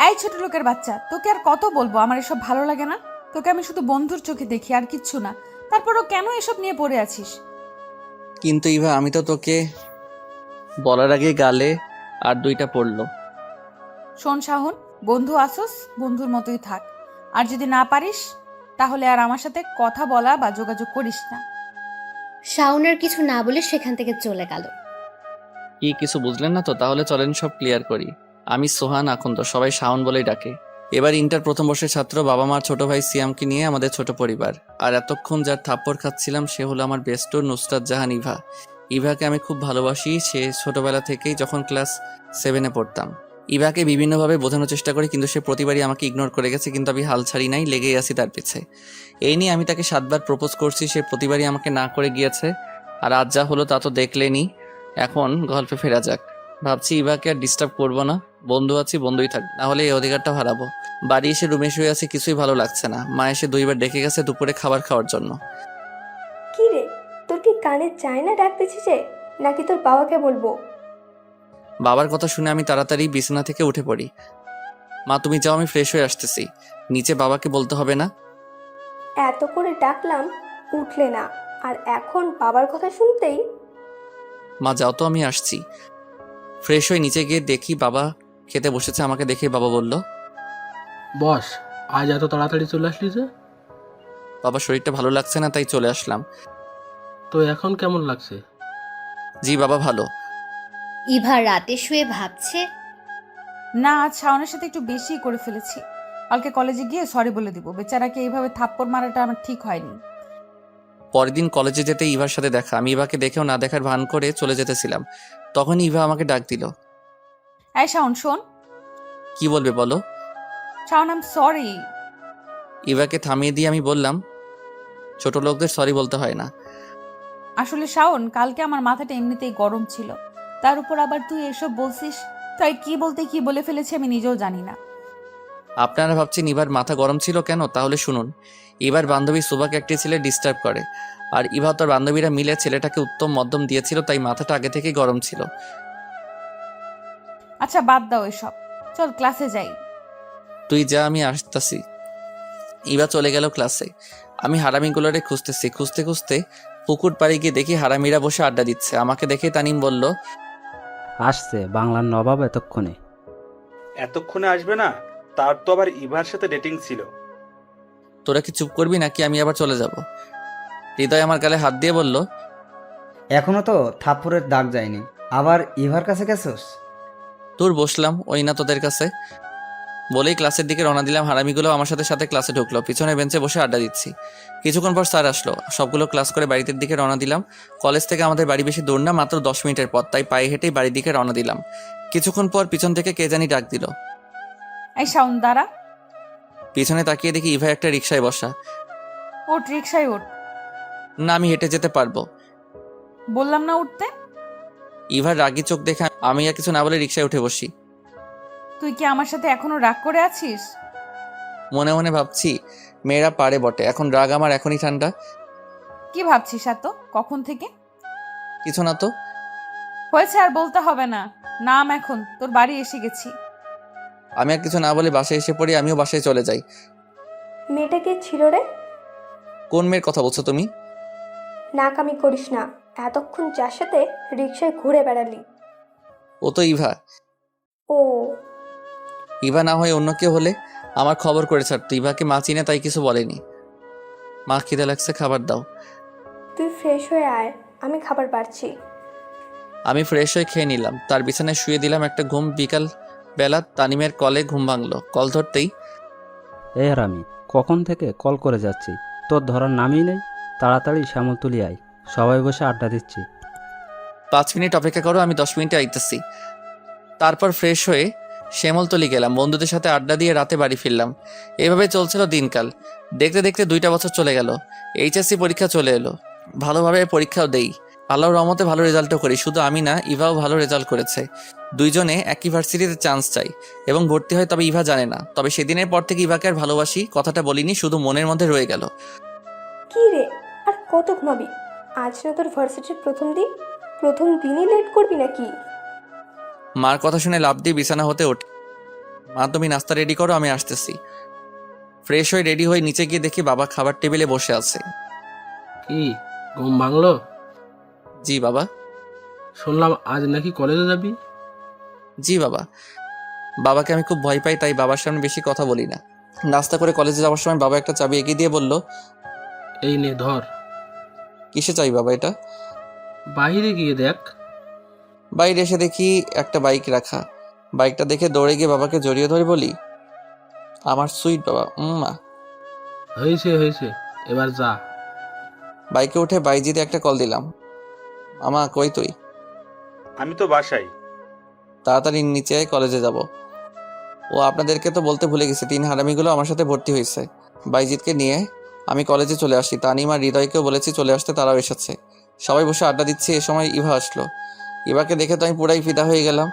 এই ছোট লোকের বাচ্চা, তোকে আর কত বলবো আমার এসব ভালো লাগে না। তোকে আমি শুধু বন্ধুর চোখে দেখি, আর কিচ্ছু না। তারপরও কেন এসব নিয়ে পড়ে আছিস? কিন্তু ইভা, আমি তো তোকে বলার আগে গালে আর দুইটা পড়লো। শোন শাহন, বন্ধু আসোস, বন্ধুর মতোই থাক। আর যদি না পারিস তাহলে আর আমার সাথে কথা বলা বা যোগাযোগ করিস না। শাওনের কিছু না বলে সেখান থেকে চলে গেল। কি কিছু বুঝলেন না তো? তাহলে চলেন সব ক্লিয়ার করি। আমি সোহান, এখন তো সবাই শাওন বলেই ডাকে। এবার ইন্টার প্রথম বর্ষের ছাত্র, বাবা মার ছোট ভাই সিয়ামকে নিয়ে আমাদের ছোট পরিবার। আর এতক্ষণ যার থাপ্পড় খাচ্ছিলাম সে হলো আমার বেস্টর নুসরাত জাহান ইভা। ইভাকে আমি খুব ভালোবাসি, সে ছোটবেলা থেকেই, যখন ক্লাস 7-এ পড়তাম। ইভাকে বিভিন্নভাবে বোঝানোর চেষ্টা করি, কিন্তু সে প্রতিবারই আমাকে ইগনোর করে গেছে। কিন্তু আমি হাল ছাড়ি নাই, লেগেই আছি তার পিছে। এই নিয়ে আমি তাকে 7বার প্রপোজ করছি, সে প্রতিবারই আমাকে না করে গিয়েছে। আর আজ যা হলো তা তো দেখলেনি। এখন গল্পে ফেরা যাক। ভাবছি ইভাকে আর ডিস্টার্ব করবো না, বন্ধু আছি বন্ধুই থাক, না হলে এই অধিকারটা হারাবো। বাড়ি এসে রুমে শুয়ে আছি, কিছুই ভালো লাগছে না। মা এসে 2বার ডেকে গেছে দুপুরে খাবার খাওয়ার জন্য। কি রে, তোর কি কানে চায় না ডাকতেছি যে, নাকি তোর বাবাকে বলবো? বাবার কথা শুনে আমি তাড়াতাড়ি বিছানা থেকে উঠে পড়ি। মা তুমি যাও, আমি ফ্রেশ হয়ে আসতেছি। নিচে বাবাকে বলতে হবে না? এত করে ডাকলাম, উঠলে না, আর এখন বাবার কথা শুনতেই। মা যাও তো, আমি আসছি। ফ্রেশ হয়ে নিচে গিয়ে দেখি বাবা খেতে বসেছে। আমাকে দেখে বাবা বলল, বস, আজ এত তাড়াতাড়ি চলে আসলি যে? বাবা শরীরটা ভালো লাগছে না, তাই চলে আসলাম। তো এখন কেমন লাগছে? জি বাবা, ভালো। ইভা রাতে শুয়ে ভাবছে, না, আজ শাওনের সাথে একটু বেশি করে ফেলেছি। কালকে কলেজে গিয়ে সরি বলে দিব। বেচারাকে এইভাবে থাপ্পড় মারাটা আমার ঠিক হয়নি। পরের দিন কলেজে যেতে ইভার সাথে দেখা। আমি ইভাকে দেখেও না দেখার ভান করে চলে যেতেছিলাম, তখন ইভা আমাকে ডাক দিল। এই শাওন শোন। কি বলবে বলো? Shaon, I am sorry. ইভাকে থামিয়ে দিয়ে আমি বললাম, ছোট লোকদের সরি বলতে হয় না। আসলে শাওন, কালকে আমার মাথাটা এমনিতেই গরম ছিল, তার উপর আবার তুই এসব বলছিস, তাই কি বলতে কি বলে ফেলেছি আমি নিজেও জানি না। আপনারা ভাবছেন ইভার মাথা গরম ছিল কেন? তাহলে শুনুন। ইভার বান্ধবী সুবাকে একটি ছেলে ডিস্টার্ব করে, আর ইভা তার বান্ধবীরা মিলে ছেলেটাকে উত্তম মধ্যম দিয়েছিল, তাই মাথাটা আগে থেকেই গরম ছিল। আচ্ছা বাদ দাও এসব, চল ক্লাসে যাই। তুই যা, আমি আসতাছি। ইভা চলে গেল ক্লাসে। আমি হারামিগুলোরে খুঁজতেছি, খুঁজতে খুঁজতে পুকুর পাড়ে গিয়ে দেখি হারামিরা বসে আড্ডা দিচ্ছে। আমাকে দেখে তানিম বলল, আসছে বাংলার নবাব এতক্ষণে। এতক্ষণে আসবে না? তার তো আবার ইভার সাথে ডেটিং ছিল। তোরা কি চুপ করবি নাকি আমি আবার চলে যাব? হৃদয় আমার গালে হাত দিয়ে বলল, এখনো তো থাপ্পড়ের দাগ যায়নি, আবার ইভার কাছে গেছোস? তোর বসলাম ওই না তোদের কাছে। বলেই ক্লাসের দিকে রওনা দিলাম। হারামিগুলো আমার সাথে সাথে ক্লাসে ঢুকলো। পিছনে বেঞ্চে বসে আড্ডা দিচ্ছি। কিছুক্ষণ পর স্যার আসলো। সবগুলো ক্লাস করে বাড়িতে দিকে রওনা দিলাম। কলেজ থেকে আমাদের বাড়ি বেশি দূর না, মাত্র 10 মিনিটের পথ, তাই পায়ে হেঁটেই বাড়ির দিকে রওনা দিলাম। কিছুক্ষণ পর পিছন থেকে কে জানি ডাক দিল। এই শাওন দাঁড়া। পিছনে তাকিয়ে দেখি ইভা একটা রিকশায় বসা। ওঠ, রিক্সায় ওঠ। না, আমি হেঁটে যেতে পারবো। বললাম না উঠতে। ইভার রাগি চোখ দেখে আমি আর কিছু না বলে রিকশায় উঠে বসি। তুই কি আমার সাথে এখনো রাগ করে আছিস? মনে মনে ভাবছি, মেয়েরা পারে বটে, এখন রাগ আমার এখনই ঠান্ডা। কি ভাবছিস এত কখন থেকে? কিছু না তো। হয়েছে, আর বলতে হবে না। নাম, এখন তোর বাড়ি এসে গেছি। আমি আর কিছু না বলে বাসায় এসে পড়ি। আমিও বাসায় চলে যাই। মেয়েটা কে ছিল রে? কোন মেয়ের কথা বলছো তুমি? নাকামি করিস না, এতক্ষণ যার সাথে রিক্সায় ঘুরে বেড়ালি। ও তো ইভা। ও, ইভা না হয়ে অন্য কেউ হলে আমার খবর করে ছাড়তো। ইভাকে মা চিনে, তাই কিছু বলেনি। মা, খিদে লাগছে, খাবার দাও। তুই ফ্রেশ হয়ে আয়, আমি খাবার বাড়ছি। আমি ফ্রেশ হয়ে খেয়ে নিলাম। তার বিছানায় শুয়ে দিলাম একটা ঘুম। বিকাল বেলা তানিমের কলে ঘুম ভাঙলো। কল ধরতেই, এই হারামি, কখন থেকে কল করে যাচ্ছি, তোর ধরার নামই নেই। তাড়াতাড়ি শ্যামলতলি আয়, সবাই বসে আড্ডা দিচ্ছি। 5 মিনিট অপেক্ষা করো, আমি 10 মিনিটে আইতেছি। তারপর ফ্রেশ হয়ে শ্যামলতলি গেলাম। বন্ধুদের সাথে আড্ডা দিয়ে রাতে বাড়ি ফিরলাম। এভাবে চলছিল দিনকাল। দেখতে দেখতে 2টা বছর চলে গেল। এইচএসসি পরীক্ষা চলে এলো। ভালোভাবে পরীক্ষাও দেই, আল্লাহর রহমতে ভালো রেজাল্টও করি। শুধু আমি না, ইভাও ভালো রেজাল্ট করেছে। দুইজনে একই ভার্সিটিতে চান্স চাই এবং ভর্তি হয়, তবে ইভা জানে না। তবে সেদিনের পর থেকে ইভাকে আর ভালোবাসি কথাটা বলিনি, শুধু মনের মধ্যে রয়ে গেল। কি রে, আর কত ঘুমাবি? আজ না তোর ভার্সিটির প্রথম দিন, প্রথম দিনই লেট করবি নাকি? মার কথা শুনে লাফ দিয়ে বিছানা হতে ওঠে। মা তুমি নাস্তা রেডি করো, আমি আসতেছি। ফ্রেশ হয়ে রেডি হয়ে নিচে গিয়ে দেখি বাবা খাবার টেবিলে বসে আছে। কি ঘুম ভাঙলো? জি বাবা। শুনলাম আজ নাকি কলেজে যাবি। জি বাবা। বাবাকে আমি খুব ভয় পাই, তাই বাবার সামনে বেশি কথা বলি না। নাস্তা করে কলেজে যাওয়ার সময় বাবা একটা চাবি এগিয়ে দিয়ে বলল, এই নে ধর, কিসে চাই বাবা এটা? বাইরে গিয়ে দেখ। বাইরে এসে দেখি একটা বাইক রাখা। বাইকটা দেখে দৌড়ে গিয়ে বাবাকে জড়িয়ে ধরে বলি, আমার সুইট বাবা। মা। হয়েছে হয়েছে, এবার যা। বাইকে উঠে বাইজিতে একটা কল দিলাম। মামা কই তুই? আমি তো বাসায়। তাড়াতাড়ি নিচে আয়, কলেজে যাব। ও আপনাদেরকে তো বলতে ভুলে গেছি, 3 হারামিগুলো আমার সাথে ভর্তি হয়েছে। বাইজিৎকে নিয়ে আমি কলেজে চলে আসি। তানিম আর হৃদয়কেও বলেছি চলে আসতে, তারাও এসেছে। সবাই বসে আড্ডা দিচ্ছি, এ সময় ইভা আসলো। ইভাকে দেখে তো আমি পুরাই ফিদা হয়ে গেলাম।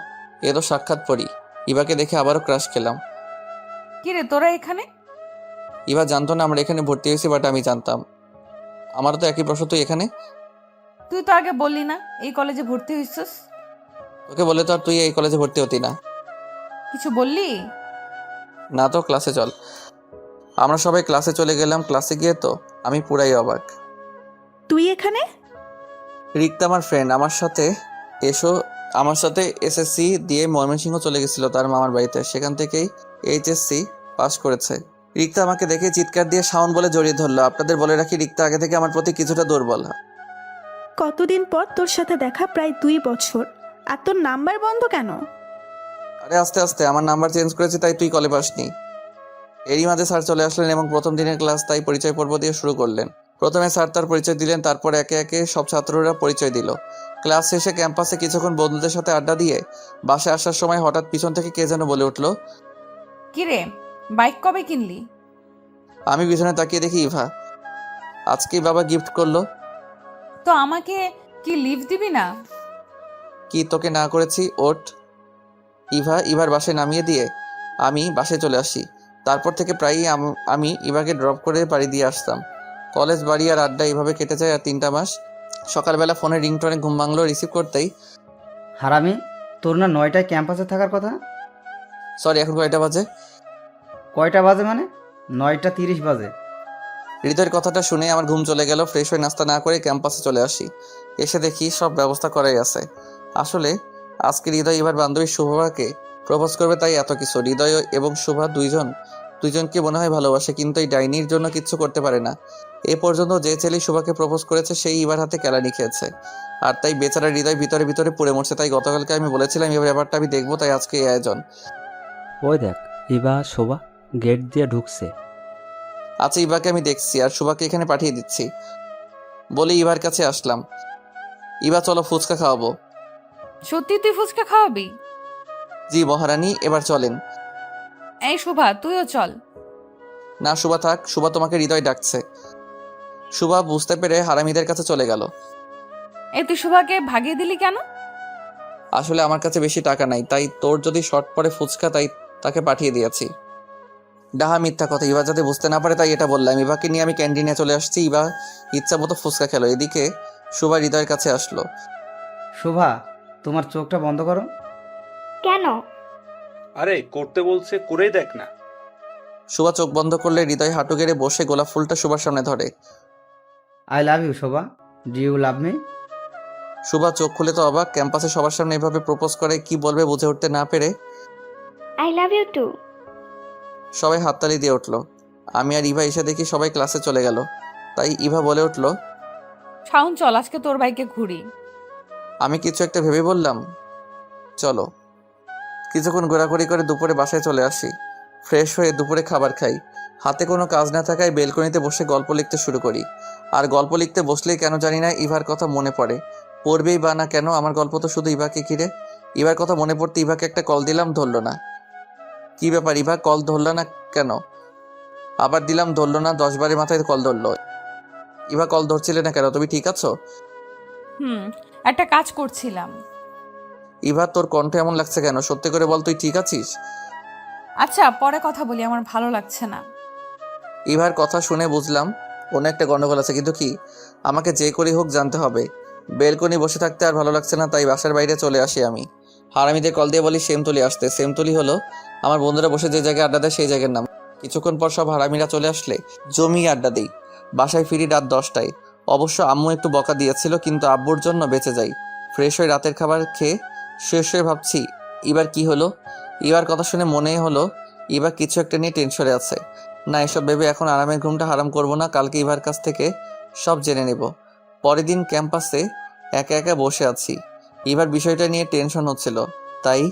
এ তো সাক্ষাৎ পড়ি। ইভাকে দেখে আবারও ক্রাশ খেলাম। কি রে তোরা এখানে? ইভা জানতো না আমরা এখানে ভর্তি হয়েছি, বাট আমি জানতাম। আমারও তো একই প্রশ্ন, তুই এখানে? তুই তো আগে বললি না এই কলেজে ভর্তি হইছিস। তোকে বলে তো আর তুই এই কলেজে ভর্তি হতি না। কিছু বললি? না তো, ক্লাসে চল। আমরা সবাই ক্লাসে চলে গেলাম। ক্লাসে গিয়ে তো আমি পুরাই অবাক। তুই এখানে? রিক্তা আমার ফ্রেন্ড, আমার সাথে এসএসসি দিয়ে ময়মনসিংহ চলে গেছিল তার মামার বাড়িতে। সেখান থেকেই এইচএসসি পাস করেছে। রিক্তা আমাকে দেখে চিৎকার দিয়ে শাওন বলে জড়িয়ে ধরলো। আপনাদের বলে রাখি, রিক্তা আগে থেকে আমার প্রতি কিছুটা দুর্বল। কতদিন পর তোর সাথে দেখা, প্রায় 2 বছর, আর তোর নাম্বার বন্ধ কেন? আরে আস্তে আস্তে, আমার নাম্বার চেঞ্জ করেছি, তাই তুই কলে পাসনি। এরই মাঝে স্যার চলে আসলেন এবং প্রথম দিনের ক্লাস তাই পরিচয় পর্ব দিয়ে শুরু করলেন। প্রথমে স্যার তার পরিচয় দিলেন, তারপর একে একে সব ছাত্ররা পরিচয় দিল। ক্লাস শেষে ক্যাম্পাসে কিছুক্ষণ বন্ধুদের সাথে আড্ডা দিয়ে বাসে আসার সময় হঠাৎ পিছন থেকে কে যেন বলে উঠলো, কি রে বাইক কবে কিনলি? আমি পিছনে তাকিয়ে দেখি ইভা। আজকেই বাবা গিফট করলো। তো আমাকে কি লিভ দিবি না? কি তোকে না করেছি? ওঠ। ইভার বাসে নামিয়ে দিয়ে আমি বাসে চলে আসি। তারপর থেকে প্রায়ই আমি ইভাকে ড্রপ করে বাড়ি দিয়ে আসতাম। কলেজ, বাড়ি আর আড্ডা এভাবে কেটে যায় আর 3টা মাস। সকালবেলা ফোনে রিংটোনে ঘুম ভাঙলো। রিসিভ করতেই, হারামি, তোর না 9টায় ক্যাম্পাসে থাকার কথা? সরি, এখন কয়টা বাজে? কয়টা বাজে মানে? 9টা 30 বাজে। হৃদয়ের কথাটা শুনে আমার ঘুম চলে গেল। ফ্রেশ হয়ে নাস্তা না করে ক্যাম্পাসে চলে আসি। এসে দেখি সব ব্যবস্থা করাই আছে। আসলে আজকে হৃদয় এবার বান্ধবী শুভাকে প্রপোজ করবে, তাই এত কিছু। হৃদয় এবং শুভা দুইজনকে মনে হয় ভালোবাসে, কিন্তু এই ডাইনির জন্য কিচ্ছু করতে পারে না। এ পর্যন্ত যে ছেলে শুভাকে প্রপোজ করেছে সেই এবার হাতে কেলানি খেয়েছে, আর তাই বেচারা হৃদয় ভিতরে ভিতরে পুড়ে মরছে। তাই গতকালকে আমি বলেছিলাম এবার ব্যাপারটা আমি দেখবো, তাই আজকে এই আয়োজন। ওই দেখ, ইভা শোভা গেট দিয়ে ঢুকছে। আচ্ছা, ইভাকে আমি দেখছি আর শুভাকে এখানে পাঠিয়ে দিচ্ছি বলে ইভার কাছে আসলাম। ইভা চলো, ফুচকা খাওয়াবো। সত্যি তুই ফুচকা খাওয়াবি? জি মহারানী, এবার চলেন। এই শোভা তুইও চল। না শুভা থাক, শুভা তোমাকে হৃদয় ডাকছে। শুভা বুঝতে পেরে হারামিদের কাছে চলে গেল। এই তুই শোভাকে ভাগিয়ে দিলি কেন? আসলে আমার কাছে বেশি টাকা নাই, তাই তোর যদি শর্ট পড়ে ফুচকা, তাই তাকে পাঠিয়ে দিয়েছি। ডাহা মিথ্যা কথা, ইভা যাতে বুঝতে না পারে তাই এটা বললাম। ইভাকে নিয়ে আমি ক্যান্টিনে চলে আসছি। ইভা ইচ্ছা মতো ফুচকা খেলো। এদিকে শুভা হৃদয়ের কাছে আসলো। শোভা, তোমার চোখটা বন্ধ করো। কেন? আরে করতে বলছে, করেই দেখ না। শুভা চোখ বন্ধ করলে হৃদয় হাঁটু গেড়ে বসে গোলাপ ফুলটা শুভার সামনে ধরে। I love you Shobha, do you love me? Shubha চোখ খুলে তো অবাক। ক্যাম্পাসে সবার সামনে এভাবে প্রপোজ করে, কি বলবে বুঝে উঠতে না পেরে আই লাভ ইউ টু। সবাই হাততালি দিয়ে উঠলো। আমি আর ইভা এসে দেখি সবাই ক্লাসে চলে গেল। তাই ইভা বলে উঠলো, শাওন চল আজকে তোর বাইকে ঘুরি। আমি কিছু একটা ভেবে বললাম, চলো। কিছুক্ষণ ঘোরাঘুরি করে দুপুরে বাসায় চলে আসি। ফ্রেশ হয়ে দুপুরে খাবার খাই। হাতে কোনো কাজ না থাকায় বেলকনিতে বসে গল্প লিখতে শুরু করি। আর গল্প লিখতে বসলেই কেন জানি না ইভার কথা মনে পড়ে। পড়বেই বা না কেন, আমার গল্প তো শুধু ইভাকে ঘিরে। ইভার কথা মনে পড়তে ইভাকে একটা কল দিলাম, ধরলো না। কি ব্যাপার ইভা, কল ধরলো না কেন? আবার দিলাম, ধরলো না। 10 বারের মাথায় কল ধরলো। ইভা কল ধরছিলে না কেন? তুমি ঠিক আছো? একটা কাজ করছিলাম। ইভা তোর কণ্ঠ এমন লাগছে কেন? সত্যি করে বল, তুই ঠিক আছিস? আচ্ছা পরে কথা বলি, আমার ভালো লাগছে না। ইভার কথা শুনে বুঝলাম কোনো একটা গন্ডগোল আছে, কিন্তু কি? আমাকে যে করেই হোক জানতে হবে। বেলকনি বসে থাকতে আর ভালো লাগছে না, তাই বাসার বাইরে চলে আসি আমি। হারামিদের কল দিয়ে বলি সেমতলি আসতে। সেমতলি হলো আমার বন্ধুরা বসে যে জায়গায় আড্ডা দেয় সেই জায়গার নাম। কিছুক্ষণ পর সব হারামিরা চলে আসলে জমিয়ে আড্ডা দিই। বাসায় ফিরি রাত 10টায়। অবশ্য আম্মু একটু বকা দিয়েছিল, কিন্তু আব্বুর জন্য বেঁচে যাই। ফ্রেশ হয়ে রাতের খাবার খেয়ে শেষ হয়ে ভাবছি এবার কি হলো। এবার কথা শুনে মনে হলো এবার কিছু একটা নিয়ে টেনশনে আছে। না, এসব ভেবে এখন আরামের ঘুমটা হারাম করব না। কালকে ইভার কাছ থেকে সব জেনে নেব। পরের দিন ক্যাম্পাসে একা একা বসে আছি। এবার বিষয়টা নিয়ে টেনশন হচ্ছিল, তাই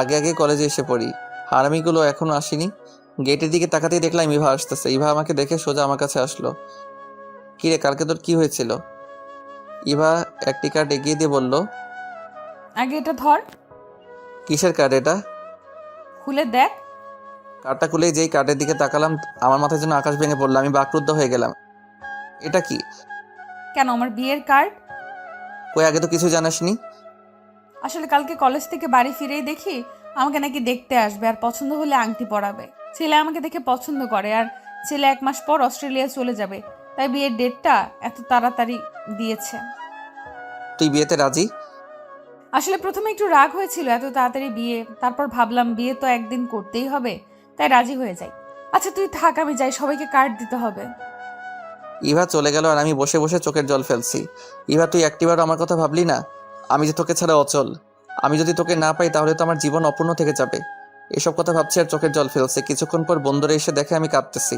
আগে আগে কলেজে এসে পড়ি। হারামিগুলো এখনো আসেনি। গেটের দিকে তাকাতেই দেখলাম ইভা আসতেছে। ইভা আমাকে দেখে সোজা আমার কাছে আসলো। কিরে, কালকে তোর কি হয়েছিল? ইভা একটি কার্ড এগিয়ে দিয়ে বলল, আগে এটা ধর, কিসের কার্ড এটা? খুলে দেখ। কার্ডটা খুলেই যেই কার্ডের দিকে তাকালাম, আমার মাথায় যেন আকাশ ভেঙে পড়লো। আমি বাকরুদ্ধ হয়ে গেলাম। এটা কি? কেন, আমার বিয়ের কার্ড। কই, আগে তো কিছু জানাসনি। আসলে কালকে কলেজ থেকে বাড়ি ফিরেই দেখি আমাকে নাকি দেখতে আসবে, আর পছন্দ হলে আংটি পরাবে। ছেলে আমাকে দেখে পছন্দ করে, আর ছেলে 1 মাস পর অস্ট্রেলিয়া চলে যাবে, তাই বিয়ের ডেটটা এত তাড়াতাড়ি দিয়েছে। তুই বিয়েতে রাজি? আসলে প্রথমে একটু রাগ হয়েছিল এত তাড়াতাড়ি বিয়ে, তারপর ভাবলাম বিয়ে তো একদিন করতেই হবে, তাই রাজি হয়ে যাই। আচ্ছা তুই থাক, আমি যাই, সবাইকে কার্ড দিতে হবে। ইভা চলে গেল আর আমি বসে বসে চোখের জল ফেলছি। ইভা, তুই একটিবার আমার কথা ভাবলি না? আমি যে তোকে ছাড়া অচল। আমি যদি তোকে না পাই তাহলে তো আমার জীবন অপূর্ণ থেকে যাবে। এসব কথা ভাবছি আর চোখের জল ফেলছে। কিছুক্ষণ পর বন্ধুরা এসে দেখে আমি কাঁদতেছি।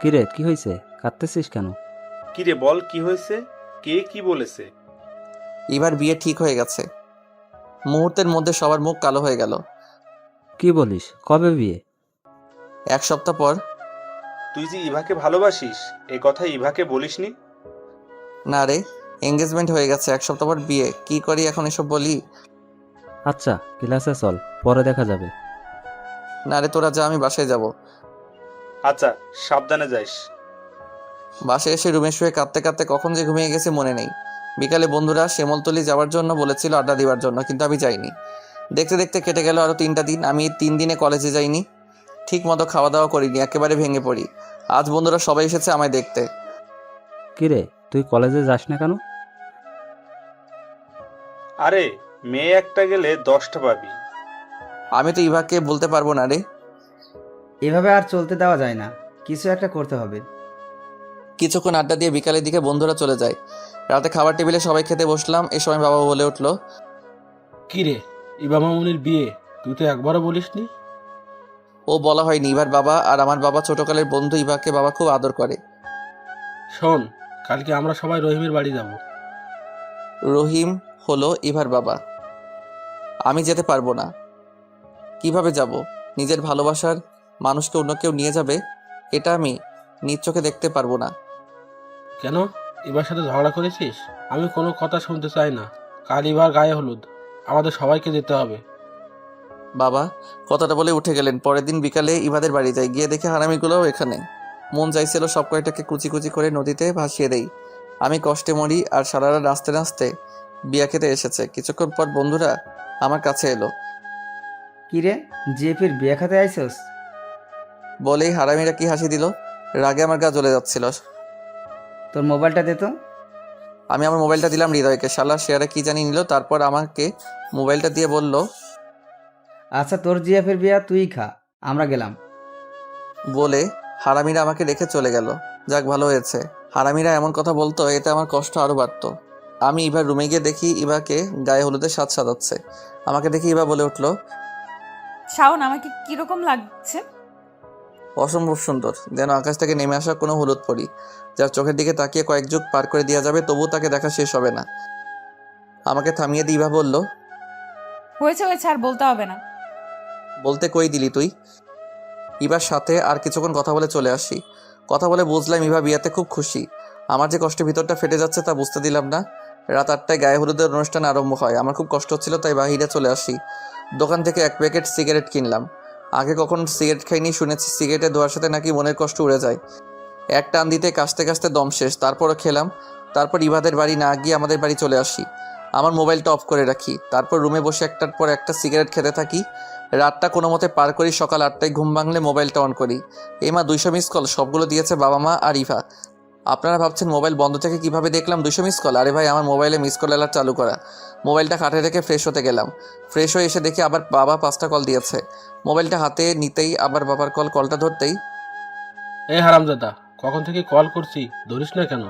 কিরে, কি হয়েছে? কাঁদতেছিস কেন? কিরে বল, কি হয়েছে? কে কি বলেছে? ইভার বিয়ে ঠিক হয়ে গেছে। মুহূর্তের মধ্যে সবার মুখ কালো হয়ে গেল। কি বলিস? কবে বিয়ে? 1 সপ্তাহ পর। তুই যে ইভাকে ভালোবাসিস এ কথা ইভাকে বলিসনি? না রে, এঙ্গেজমেন্ট হয়ে গেছে। 1 সপ্তাহ পর বিয়ে। কি করি এখন এসব বলি? আচ্ছা, ক্লাসে চল, পরে দেখা যাবে। না রে, তোরা যা, আমি বাসায় যাব। আচ্ছা, সাবধানে যাইস। বাসায় এসে রুমে শুয়ে কাঁদতে কাঁদতে কখন যে ঘুমিয়ে গেছে মনে নেই। বিকালে বন্ধুরা শ্যামলতলি যাওয়ার জন্য বলেছিল, আড্ডা দেওয়ার জন্য, কিন্তু আমি যাইনি। দেখতে দেখতে কেটে গেল আরো 3টা দিন। আমি 3 দিনে কলেজে যাইনি, ঠিক মতো খাওয়া দাওয়া করিনি, একেবারে ভেঙে পড়ি। আজ বন্ধুরা সবাই এসেছে আমায় দেখতে। কিরে, তুই কলেজে যাস না কেন? আরে, মেয়ে একটা গেলে 10টা পাবি। আমি তো ইভাকে বলতে পারবো না রে। এভাবে আর চলতে দেওয়া যায় না, কিছু একটা করতে হবে। কিছুক্ষণ আড্ডা দিয়ে বিকালের দিকে বন্ধুরা চলে যায়। রাতে খাবার টেবিলে সবাই খেতে বসলাম। এ সময় বাবা বলে উঠলো, কি রে, ইবা মামুনির বিয়ে তুই তো একবারও বলিসনি। ও বলা হয়নি। ইভার বাবা আর আমার বাবা ছোটকালের বন্ধু। ইভাকে বাবা খুব আদর করে। শোন, কালকে আমরা সবাই রহিমের বাড়ি যাব। রহিম হলো ইভার বাবা। আমি যেতে পারবো না। কিভাবে যাব? নিজের ভালোবাসার মানুষকে অন্য কেউ নিয়ে যাবে, এটা আমি নিজ চোখে দেখতে পারবো না। কেন, ইবার সাথে ঝগড়া করেছিস? আমি কোনো কথা শুনতে চাই না। কাল ইবার গায়ে হলুদ, আমাদের সবাইকে যেতে হবে। বাবা কথাটা বলে উঠে গেলেন। পরের দিন বিকালে ইভাদের বাড়ি যাই। গিয়ে দেখে হারামিগুলোও এখানে। মন চাইছিল সব কয়টাকে কুচি কুচি করে নদীতে ভাসিয়ে দেই। আমি কষ্টে মরি, আর সারা রাত নাচতে নাচতে বিয়া খেতে এসেছে। কিছুক্ষণ পর বন্ধুরা আমার কাছে এলো। কি রে, জিএফির বিয়ে খাতে আইসস? বলেই হারামিরা কি হাসি দিল। রাগে আমার গা জ্বলে যাচ্ছিল। তোর মোবাইলটা দে তো। আমি আমার মোবাইলটা দিলাম হৃদয়কে। শালা শেয়ারে কি জানি নিল, তারপর আমাকে মোবাইলটা দিয়ে বলল, আচ্ছা, তোর জিএফের বিয়ে তুই খা, আমরা গেলাম। বলে হারামিরা আমাকে রেখে চলে গেল। যাক, ভালো হয়েছে। হারামিরা এমন কথা বলতো, এতে আমার কষ্ট আরো বাড়তো। আমি ইভার রুমে গিয়ে দেখি ইভাকে গায়ে হলুদের সাজ সাজাচ্ছে। আমাকে দেখি ইভা বলে উঠলো, শাওন, আমাকে কিরকম লাগছে? অসম্ভব সুন্দর, যেন আকাশ থেকে নেমে আসা কোনো হলুদ পরি, যার চোখের দিকে তাকিয়ে কয়েক যুগ পার করে দেওয়া যাবে, তবুও তাকে দেখা শেষ হবে না। আমাকে থামিয়ে দিয়ে ইভা বলল, হয়েছে হয়েছে, আর বলতে হবে না। বলতে কই দিলি তুই? ইভার সাথে আর কিছুক্ষণ কথা বলে চলে আসি। কথা বলে বুঝলাম ইভা বিয়াতে খুব খুশি। আমার যে কষ্টে ভিতরটা ফেটে যাচ্ছে তা বুঝতে দিলাম না। রাত 8টায় গায়ে হলুদের অনুষ্ঠান আরম্ভ হয়। আমার খুব কষ্ট হচ্ছিল, তাই বাহিরে চলে আসি। দোকান থেকে 1 প্যাকেট সিগারেট কিনলাম। আগে কখন সিগারেট খাইনি, শুনেছি সিগারেটের ধোয়ার সাথে নাকি মনের কষ্ট উড়ে যায়। এক টান দিতে কাশতে কাশতে দম শেষ। তারপরও খেলাম। তারপর ইভাদের বাড়ি না গিয়ে আমাদের বাড়ি চলে আসি। আমার মোবাইলটা অফ করে রাখি। তারপর রুমে বসে একটার পর একটা সিগারেট খেতে থাকি। রাতটা কোনো মতে পার করি। সকাল 8টায় ঘুম ভাঙলে মোবাইলটা অন করি। এই মা 200 মিস কল, সবগুলো দিয়েছে বাবা মা আর ইভা। আপনারা ভাবছেন মোবাইল বন্ধ থেকে কিভাবে দেখলাম 200 মিস কল? আরে ভাই, আমার মোবাইলে মিস কল অ্যালার্ট চালু করা। মোবাইলটা খাটে রেখে ফ্রেশ হতে গেলাম। ফ্রেশ হয়ে এসে দেখি আবার বাবা 5টা কল দিয়েছে। মোবাইলটা হাতে নিতেই আবার বাবার কলটা ধরতেই, এই হারামজাদা, কখন থেকে কল করছি, ধরিস না কেন?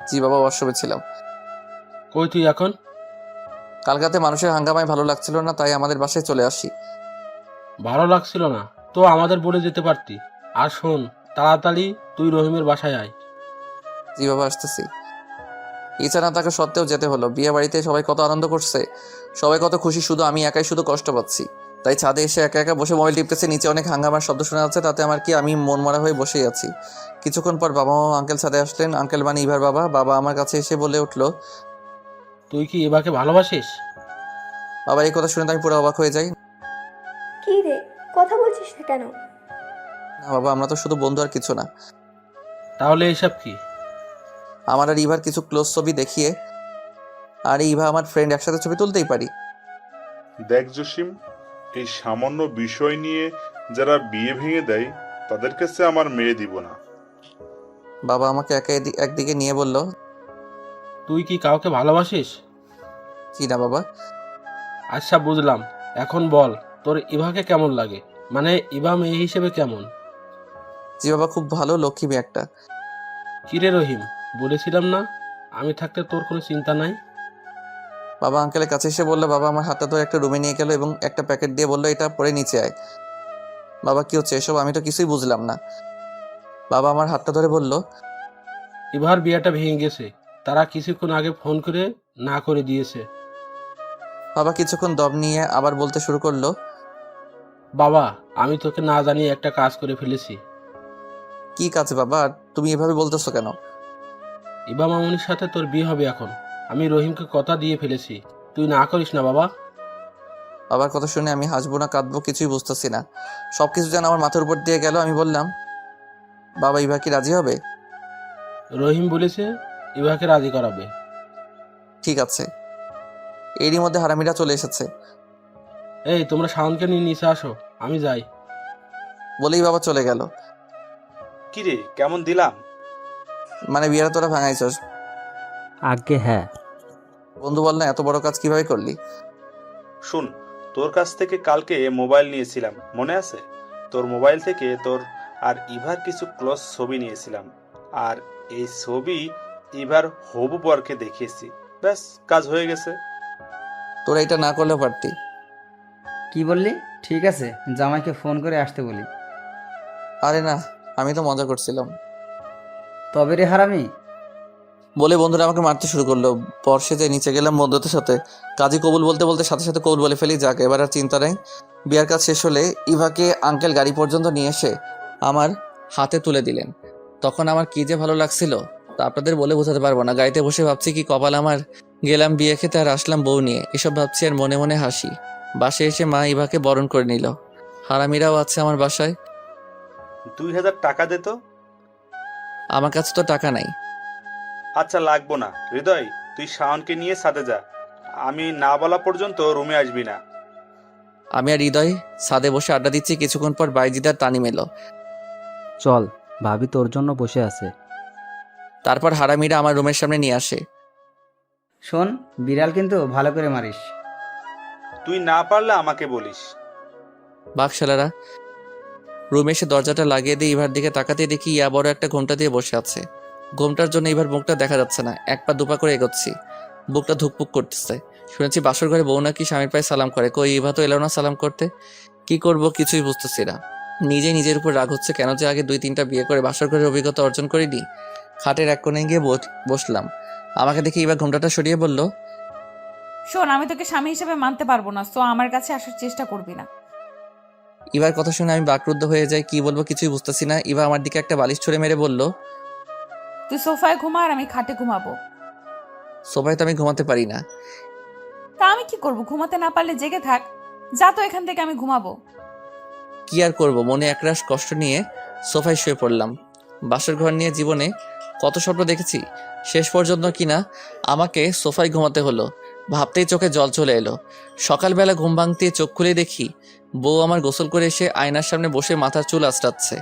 জি বাবা, ওয়াশরুমে ছিলাম। কই তুই এখন? কালকাতে মানুষের হাঙ্গামায় ভালো লাগছিল না, তাই আমাদের বাসায় চলে আসি। ভালো লাগছিল না তো আমাদের বলে যেতে পারতি। আর শোন, তাড়াতাড়ি তুই রহিমের বাসায় আয়। জি বাবা, আসতেছি। ইচ্ছা না থাকা সত্ত্বেও যেতে হলো। বিয়ে বাড়িতে সবাই কত আনন্দ করছে, সবাই কত খুশি, শুধু আমি একাই শুধু কষ্ট পাচ্ছি। তাই ছাদে এসে একা একা বসে মোবাইল টিপতেছে। নিচে অনেক হাঙ্গামার শব্দ শোনা যাচ্ছে, তাতে আমার কি, আমি মন মরা হয়ে বসেই আছি। কিছুক্ষণ পর বাবা মা আঙ্কেল ছাদে আসলেন। আঙ্কেল মানে ইভার বাবা। বাবা আমার কাছে এসে বলে উঠলো, তুই কি এবাকে ভালোবাসিস? বাবা এই কথা শুনে তো আমি পুরো অবাক হয়ে যাই। কি রে, কথা বলছিস না কেন? না বাবা, আমরা তো শুধু বন্ধু আর কিছু না। তাহলে এসব কি? আমার আর ইভার কিছু ক্লোজ ছবি দেখিয়ে, আর ইভা আমার ফ্রেন্ড, একসাথে ছবি তুলতেই পারি। দেখ জসিম, এই সামান্য বিষয় নিয়ে যারা বিয়ে ভেঙে দেয় তাদের কাছে আমার মেয়ে দিব না। বাবা আমাকে একদিকে নিয়ে বলল, তুই কি কাউকে ভালোবাসিস? জি না বাবা। আচ্ছা বুঝলাম, এখন বল তোর ইভাকে কেমন লাগে, মানে ইভা মেয়ে হিসেবে কেমন? জি বাবা, খুব ভালো, লক্ষ্মী মেয়ে একটা। কিরে রহিম, বলেছিলাম না আমি থাকতে তোর কোনো চিন্তা নাই? বাবা আঙ্কেলের কাছে এসে বললো, বাবা আমার হাতটা ধরে একটা রুমে নিয়ে গেল এবং একটা প্যাকেট দিয়ে বললো, এটা পরে নিচে আয়। বাবা কি হচ্ছে এসব? আমি তো কিছুই বুঝলাম না। বাবা আমার হাতটা ধরে বলল, ইভার বিয়েটা ভেঙে গেছে, তারা কিছুক্ষণ আগে ফোন করে না করে দিয়েছে। বাবা কিছুক্ষণ দম নিয়ে আবার বলতে শুরু করলো, বাবা আমি তোকে না জানিয়ে একটা কাজ করে ফেলেছি। কি কাজ বাবা? আর তুমি এভাবে বলতেছো কেন? ইভা মামুনির সাথে তোর বিয়ে হবে এখন। আমি রহিমকে কথা দিয়ে ফেলেছি, তুই না করিস না বাবা। বাবার কথা শুনে আমি হাসবো না কাঁদবো কিছুই বুঝতেছি না। সবকিছু যেন আমার মাথার উপর দিয়ে গেল। আমি বললাম, বাবা ইভা কি রাজি হবে? রহিম বলেছে ইভাকে রাজি করাবে। ঠিক আছে। এরই মধ্যে হারামিরা চলে এসেছে। এই তোমরা শাওনকে নিয়ে নিচে আসো, আমি যাই। বলেই বাবা চলে গেল। কি রে, কেমন দিলাম? মানে বিয়েটা তোরা ভাঙাইছস? আজ্ঞে হ্যাঁ। বন্ধু বল না, এত বড় কাজ কিভাবে করলি? শুন, তোর কাছ থেকে কালকে মোবাইল নিয়েছিলাম, মনে আছে? তোর মোবাইল থেকে তোর আর ইভার কিছু ক্লোজ ছবি নিয়েছিলাম, আর এই ছবি ইভার হবু বরকে দেখিয়েছি। ব্যাস, কাজ হয়ে গেছে। তোরা এটা না করলেও পারতি। কি বললি? ঠিক আছে, জামাইকে ফোন করে আসতে বলি। আরে না, আমি তো মজা করছিলাম। তবে রে হারামি, বলে বন্ধুরা আমাকে মারতে শুরু করলো। পরশেতে নিচে গেলাম বন্ধুদের সাথে। কাজী কবুল বলতে বলতে সাথে সাথে কবুল বলে ফেলি। যাক, এবার আর চিন্তা নেই। বিয়ার কাজ শেষ হলে ইভাকে আঙ্কেল গাড়ি পর্যন্ত নিয়ে এসে আমার হাতে তুলে দিলেন। তখন আমার কি যে ভালো লাগছিল তা আপনাদের বলে বোঝাতে পারবো না। গাড়িতে বসে ভাবছি কি কপাল আমার, গেলাম বিয়ে খেতে আর আসলাম বউ নিয়ে। এসব ভাবছি আর মনে মনে হাসি। বাসায় এসে মা ইভাকে বরণ করে নিল। হারামিরাও আছে আমার বাসায়। 2000 টাকা দে তো। আমার কাছে তো টাকা নাই। আচ্ছা, লাগবো না। হৃদয়, তুই শাওনকে নিয়ে সাথে যা, আমি না বলা পর্যন্ত রুমে আসবি না। আমি আর হৃদয় ছাদে বসে আড্ডা দিচ্ছি। কিছুক্ষণ পর বাইজিদার তানিম এলো। চল, ভাবি তোর জন্য বসে আছে। তারপর হারামিরা আমার রুমের সামনে নিয়ে আসে। শোন, বিড়াল কিন্তু ভালো করে মারিস। তুই না পারলে আমাকে বলিস। বাকশালারা। রুমে এসে দরজাটা লাগিয়ে দিয়ে ইভার দিকে তাকাতে দেখি ইয়া বড় একটা ঘোমটা দিয়ে বসে আছে। ঘোমটার জন্য ইভার মুখটা দেখা যাচ্ছে না। এক পা দুপা করে এগোচ্ছি। বুকটা ধুকপুক করতেছে। শুনেছি বাসর ঘরে বউ নাকি স্বামীর পায়ে সালাম করে। কই ইভা তো এলো না সালাম করতে। কি করব কিছুই বুঝতেছি না। নিজের উপর রাগ হচ্ছে। কেন যে আগে 2-3টা বিয়ে করে বাসর ঘরের অভিজ্ঞতা অর্জন করিনি। খাটের এক কোণে গিয়ে বসলাম। আমাকে দেখে ইভা ঘোমটাটা সরিয়ে বলল, শোন, আমি তোকে স্বামী হিসেবে মানতে পারবো না, তো আমার কাছে আসার চেষ্টা করবি না। ইভার কথা শুনে আমি বাকরুদ্ধ হয়ে যাই। কি বলবো কিছুই বুঝতেছি না। ইভা আমার দিকে একটা বালিশ ছুঁড়ে মেরে বলল, তুই সোফায় ঘুমা আর আমি খাটে ঘুমাবো। সোফায় তো আমি ঘুমাতে পারি না। তা আমি কি করব? ঘুমাতে না পারলে জেগে থাক। যা তো এখান থেকে, আমি ঘুমাবো। কি আর করব, মনে একরাশ কষ্ট নিয়ে সোফায় শুয়ে পড়লাম। বাসর ঘর নিয়ে জীবনে কত স্বপ্ন দেখেছি, শেষ পর্যন্ত কিনা আমাকে সোফায় ঘুমাতে হলো। ভাবতেই চোখে জল চলে এলো। সকালবেলা ঘুম ভাঙতে চোখ খুলে দেখি বউ আমার গোসল করে এসে আয়নার সামনে বসে মাথার চুল আঁচড়াচ্ছে।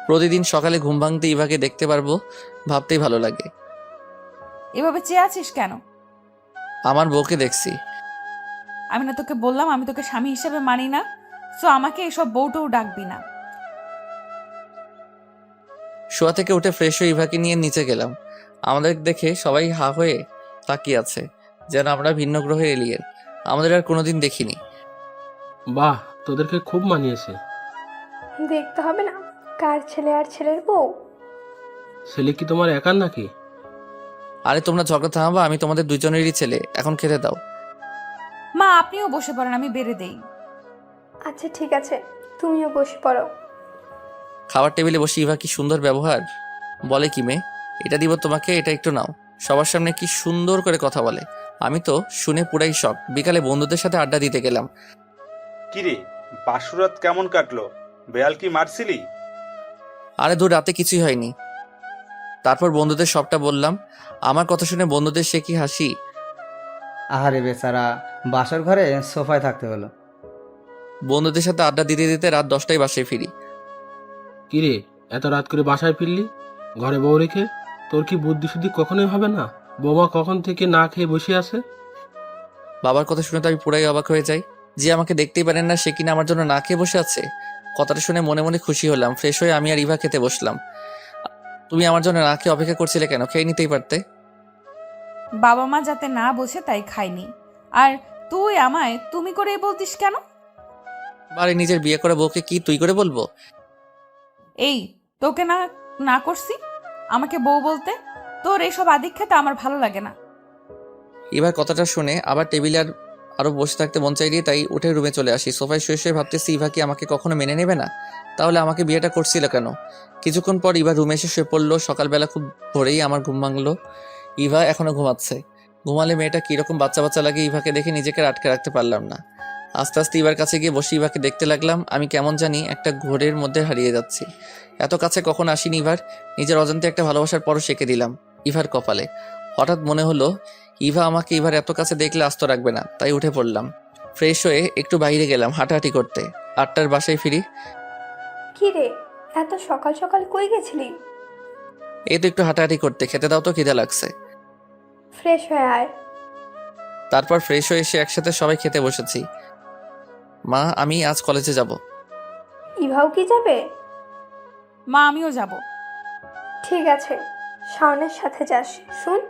প্রতিদিন সকালে ঘুম ভাঙতে ইভাকে দেখতে পারবো ভাবতেই ভালো লাগে। এভাবে চেয়ে আছিস কেন? আমার বউকে দেখছি। আমি না তোকে বললাম আমি তোকে স্বামী হিসেবে মানি না? সো আমাকে এসব বউটও ডাকবি না। শোয়া থেকে উঠে ফ্রেশ হয়ে ইভাকে নিয়ে নিচে গেলাম। আমাদের দেখে সবাই হা হয়ে তাকিয়ে আছে, যেন আমরা ভিন্ন গ্রহের এলিয়েন। আমাদের আর কোনোদিন দেখিনি। বাহ, তোদেরকে খুব মানিয়েছে। দেখতে হবে না কার ছেলে আর ছেলের বউ? ছেলে কি তোমার একার নাকি? আরে তোমরা ঝগড়া থামাবা, আমি তোমাদের দুজনেরই ছেলে। এখন খেতে দাও। মা আপনিও বসে পড়েন, আমি বেড়ে দেই। আচ্ছা ঠিক আছে, তুমিও বসে পড়ো। খাবার টেবিলে বসে ইভা কি সুন্দর ব্যবহার। বলে কি মেয়ে, এটা দিব তোমাকে, এটা একটু নাও। সবার সামনে কি সুন্দর করে কথা বলে। আমি তো শুনে পুরাই শখ। বিকালে বন্ধুদের সাথে আড্ডা দিতে গেলাম। কিরে, বাসুরাত কেমন কাটলো? বেয়াল কি মারছিলি? আরে দূর, রাতে কিছুই হয়নি। তারপর বন্ধুদের সবটা বললাম। আমার কথা শুনে বন্ধুদের সে কি হাসি। আহারে বেচারা, বাসর ঘরে সোফায় থাকতে হলো। বন্ধুদের সাথে আড্ডা দিতে দিতে রাত 10টায় বাসায় ফিরি। কিরে, এত রাত করে বাসায় ফিরলি ঘরে বউ রেখে? তোর কি বুদ্ধি শুদ্ধি কখনোই হবে না? বৌমা কখন থেকে না খেয়ে বসে আছে। বাবার কথা শুনে তো আমি পুরাই অবাক হয়ে যাই। যে আমাকে দেখতেই পারেন না সে কিনা আমার জন্য না খেয়ে বসে আছে। কথাটা শুনে মনে মনে খুশি হলাম। ফ্রেশ হয়ে আমি আর ইভা খেতে বসলাম। তুমি আমার জন্য না খেয়ে অপেক্ষা করছিলে কেন? খেয়ে নিতেই পারতে। বাবা মা যাতে না বোঝে তাই খাইনি। আর তুই আমায় তুমি করেই বলতিস কেন? বারে নিজের বিয়ে করা বউকে কি তুই করে বলবো? এই তোকে না না করছি আমাকে বউ বলতে? তোর এইসব আদিক্ষেতা আমার ভালো লাগে না। এবার কথাটা শুনে আবার টেবিলে আরো বসে থাকতে মন চাই দিয়ে তাই উঠে রুমে চলে আসি। সোফায় শুয়ে শুয়ে ভাবতেছি ইভা কি আমাকে কখনো মেনে নেবে না? তাহলে আমাকে বিয়েটা করছিল কেন? কিছুক্ষণ পর ইভা রুমে এসে শুয়ে পড়লো। সকালবেলা খুব ভোরেই আমার ঘুম ভাঙলো। ইভা এখনো ঘুমাচ্ছে। ঘুমালে মেয়েটা কিরকম বাচ্চা বাচ্চা লাগে। ইভাকে দেখে নিজেকে আটকে রাখতে পারলাম না। আস্তে আস্তে ইভার কাছে গিয়ে বসে ইভাকে দেখতে লাগলাম। আমি কেমন জানি একটা ঘোরের মধ্যে হারিয়ে যাচ্ছি। এত কাছে কখন আসিনি ইভার। নিজের অজান্তে একটা ভালোবাসার পরও সেঁকে দিলাম ইভার কপালে। হঠাৎ মনে হলো ইভা আমাকে ইভার এত কাছে দেখলে আস্ত রাখবে না, তাই উঠে পড়লাম। ফ্রেশ হয়ে একটু বাইরে গেলাম হাঁটাহাঁটি করতে। 8টার বাসায় ফিরি। কি রে, এত সকাল সকাল কই গেছিলি? এই তো একটু হাঁটাহাঁটি করতে। খেতে দাও তো, খিদে লাগছে। ফ্রেশ হয়ে আয়। তারপর ফ্রেশ হয়ে এসে একসাথে সবাই খেতে বসেছি। মা, আমি আজ কলেজে যাব। ইভাও কি যাবে? মা আমিও যাব। ঠিক আছে, শাওনের সাথে যাস। শুন,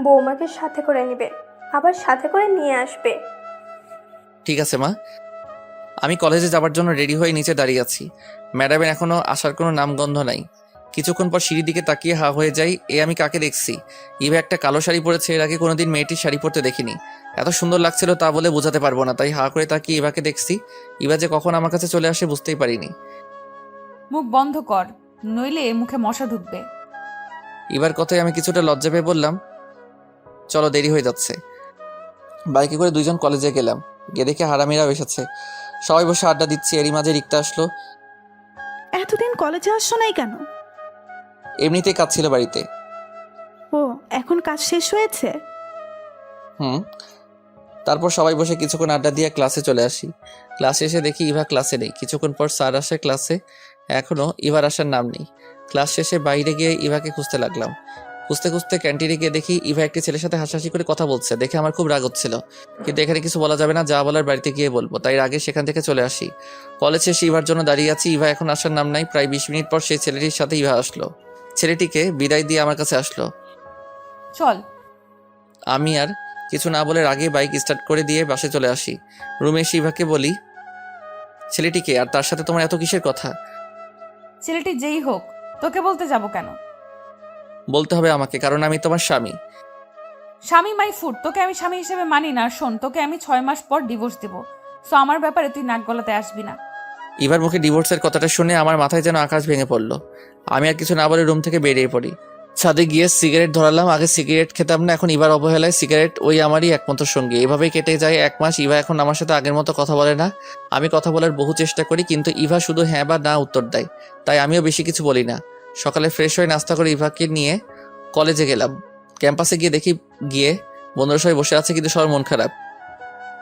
বৌমাকে সাথে করে নিবে, আবার সাথে করে নিয়ে আসবে। ঠিক আছে মা। আমি কলেজে যাবার জন্য রেডি হয়ে নিচে দাঁড়িয়ে আছি। ম্যাডামের এখনো আসার কোনো নামগন্ধ নাই। কিছুক্ষণ পর সিঁড়ির দিকে তাকিয়ে হা হয়ে যাই। আমি কাকে দেখছি? ইভা একটা কালো শাড়ি পরেছে। এর আগে কোনোদিন মেয়েটির শাড়ি পরতে দেখিনি। এত সুন্দর লাগছিল তা বলে বোঝাতে পারবো না। তাই হা করে তাকিয়ে ইভাকে দেখছি। ইভা যে কখন আমার কাছে চলে আসে বুঝতেই পারিনি। মুখ বন্ধ কর, নইলে মুখে মশা ঢুকবে। ইভার কথায় আমি কিছুটা লজ্জা পেয়ে বললাম, চলো দেরি হয়ে যাচ্ছে। বাইকে করে দুইজন কলেজে গেলাম। গিয়ে দেখে হারামিরাও এসেছে। সবাই বসে আড্ডা দিচ্ছি। এরই মাঝে রিক্তা আসলো। এতদিন কলেজে আসছো নাই কেন? এমনিতেই কাজ ছিল বাড়িতে। ও, এখন কাজ শেষ হয়েছে? তারপর সবাই বসে কিছুক্ষণ আড্ডা দিয়ে ক্লাসে চলে আসি। ক্লাসে এসে দেখি ইভা ক্লাসে নেই। কিছুক্ষণ পর স্যার আসে ক্লাসে। এখনো ইভার আসার নাম নেই। ক্লাস শেষে বাইরে গিয়ে ইভাকে খুঁজতে লাগলাম। খুঁজতে খুঁজতে ক্যান্টিনে গিয়ে দেখি ইভা একটি ছেলের সাথে হাসাহাসি করে কথা বলছে। দেখে আমার খুব রাগ হচ্ছিল, কিন্তু এখানে কিছু বলা যাবে না। যা বলার বাড়িতে গিয়ে বলবো, তাই আগে সেখান থেকে চলে আসি। কলেজ শেষে ইভার জন্য দাঁড়িয়ে আছি। ইভা এখন আসার নাম নাই। প্রায় 20 মিনিট পর সেই ছেলেটির সাথে ইভা আসলো। ছেলেটিকে বিদায় দিয়ে আমার কাছে আসলো। চল। আমি আর কিছু না বলে আগে বাইক স্টার্ট করে দিয়ে বাসে চলে আসি। রুমে এসে ইভাকে বলি, ছেলেটিকে আর তার সাথে তোমার এত কিসের কথা? ছেলেটি যেই হোক, তোকে বলতে যাব কেন? বলতে হবে আমাকে, কারণ আমি তোমার স্বামী। স্বামী মাই ফুড, তোকে আমি স্বামী হিসেবে মানি না। শোন, তোকে আমি 6 মাস পর ডিভোর্স দিব। সো আমার ব্যাপারে তুই নাক গলাতে আসবি না। ইভার মুখে ডিভোর্সের কথাটা শুনে আমার মাথায় যেন আকাশ ভেঙে পড়লো। আমি আর কিছু না বলে রুম থেকে বেরিয়ে পড়ি। ছাদে গিয়ে সিগারেট ধরালাম। আগে সিগারেট খেতাম না, এখন ইভার অবহেলায় সিগারেট ওই আমারই একমাত্র সঙ্গী। এভাবেই কেটে যায় 1 মাস। ইভা এখন আমার সাথে আগের মতো কথা বলে না। আমি কথা বলার বহু চেষ্টা করি, কিন্তু ইভা শুধু হ্যাঁ বা না উত্তর দেয়। তাই আমিও বেশি কিছু বলি না। সকালে ফ্রেশ হয়ে নাস্তা করে ইভাকে নিয়ে কলেজে গেলাম। ক্যাম্পাসে গিয়ে দেখি বন্ধুরা সবাই বসে আছে, কিন্তু সবার মন খারাপ।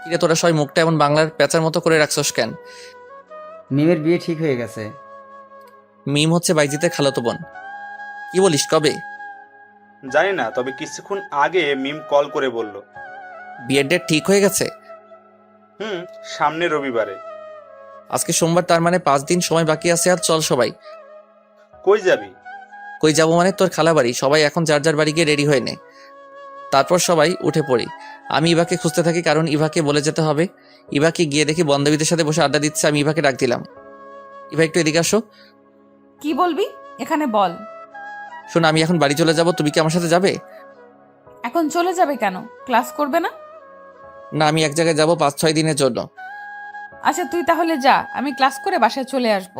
কিরে তোরা সবাই মুখটা এমন বাংলার পেঁচার মতো করে রাখছস কেন? মিমের বিয়ে ঠিক হয়ে গেছে। মিম হচ্ছে বাইজিতের খালাতো বোন। কি বলিস, কবে? জানি না, তবে কিছুক্ষণ আগে মিম কল করে বলল। বিয়ের ডেট ঠিক হয়ে গেছে? সামনে রবিবারে। আজকে সোমবার, তার মানে 5 দিন সময় বাকি আছে। আর চল সবাই। কই যাবি? কই যাবো মানে তোর খালা বাড়ি। সবাই এখন যার যার বাড়ি গিয়ে রেডি হয়ে নে। তারপর সবাই উঠে পড়ি। আমি ইভাকে খুঁজতে থাকি, কারণ ইভাকে বলে যেতে হবে। ইভাকে গিয়ে দেখি বান্ধবীদের সাথে বসে আড্ডা দিচ্ছে। আমি ইভাকে ডাক দিলাম, ইভা একটু এদিকে আসো। কি বলবি? এখানে বল। শোন, আমি এখন বাড়ি চলে যাব, তুমি কি আমার সাথে যাবে? এখন চলে যাবে কেন? ক্লাস করবে না? না, আমি এক জায়গায় যাব 5-6 দিনের জন্য। আচ্ছা তুই তাহলে যা, আমি ক্লাস করে বাসায় চলে আসব।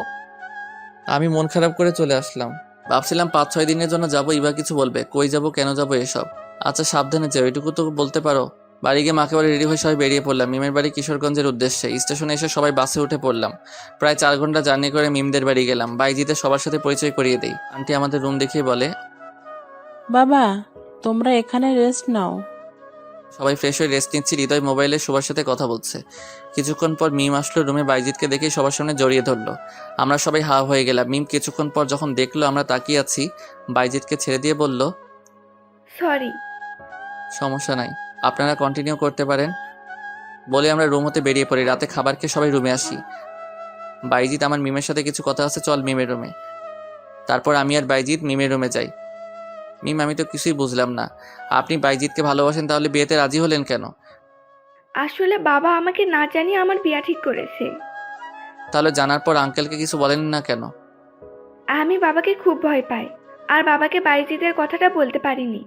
আমি মন খারাপ করে চলে আসলাম। ভাবছিলাম 5-6 দিনের জন্য যাবো, ইভা কিছু বলবে, কই যাব, কেন যাব, এসব। আচ্ছা সাবধানে যাও, এটুকু তো বলতে পারো। বাড়ি গিয়ে মাকে বাড়ি রেডি হয়ে সবাই বেরিয়ে পড়লাম মিমের বাড়ি কিশোরগঞ্জের উদ্দেশ্যে। স্টেশনে এসে সবাই বাসে উঠে পড়লাম। প্রায় 4 ঘন্টা জার্নি করে মিমদের বাড়ি গেলাম। বাইজিতে সবার সাথে পরিচয় করিয়ে দেই। আন্টি আমাদের রুম দেখিয়ে বলে, বাবা তোমরা এখানে রেস্ট নাও। সবাই ফ্রেশ হয়ে রেস্ট নিচ্ছি। হৃদয় মোবাইলে সবার সাথে কথা বলছে। কিছুক্ষণ পর মিম আসলো রুমে। বাইজিৎকে দেখে সবার সামনে জড়িয়ে ধরলো। আমরা সবাই হা হয়ে গেলাম। মিম কিছুক্ষণ পর যখন দেখলো আমরা তাকিয়ে আছি, বাইজিৎকে ছেড়ে দিয়ে বলল, সরি। সমস্যা নাই, আপনারা কন্টিনিউ করতে পারেন। বলে আমরা রুম হতে বেরিয়ে পড়ি। রাতে খাবার খেয়ে সবাই রুমে আসি। বাইজিৎ, আমার মিমের সাথে কিছু কথা আছে, চল মিমের রুমে। তারপর আমি আর বাইজিৎ মিমের রুমে যাই। মিম, আমি তো কিছুই বুঝলাম না, আপনি বাইজিৎকে ভালোবাসেন, তাহলে বিয়েতে রাজি হলেন কেন? আসলে বাবা আমাকে না জানিয়ে আমার বিয়া ঠিক করেছে। তাহলে জানার পর আঙ্কেলকে কিছু বলেন না কেন? আমি বাবাকে খুব ভয় পাই, আর বাবাকে বাইজিতের কথাটা বলতে পারিনি।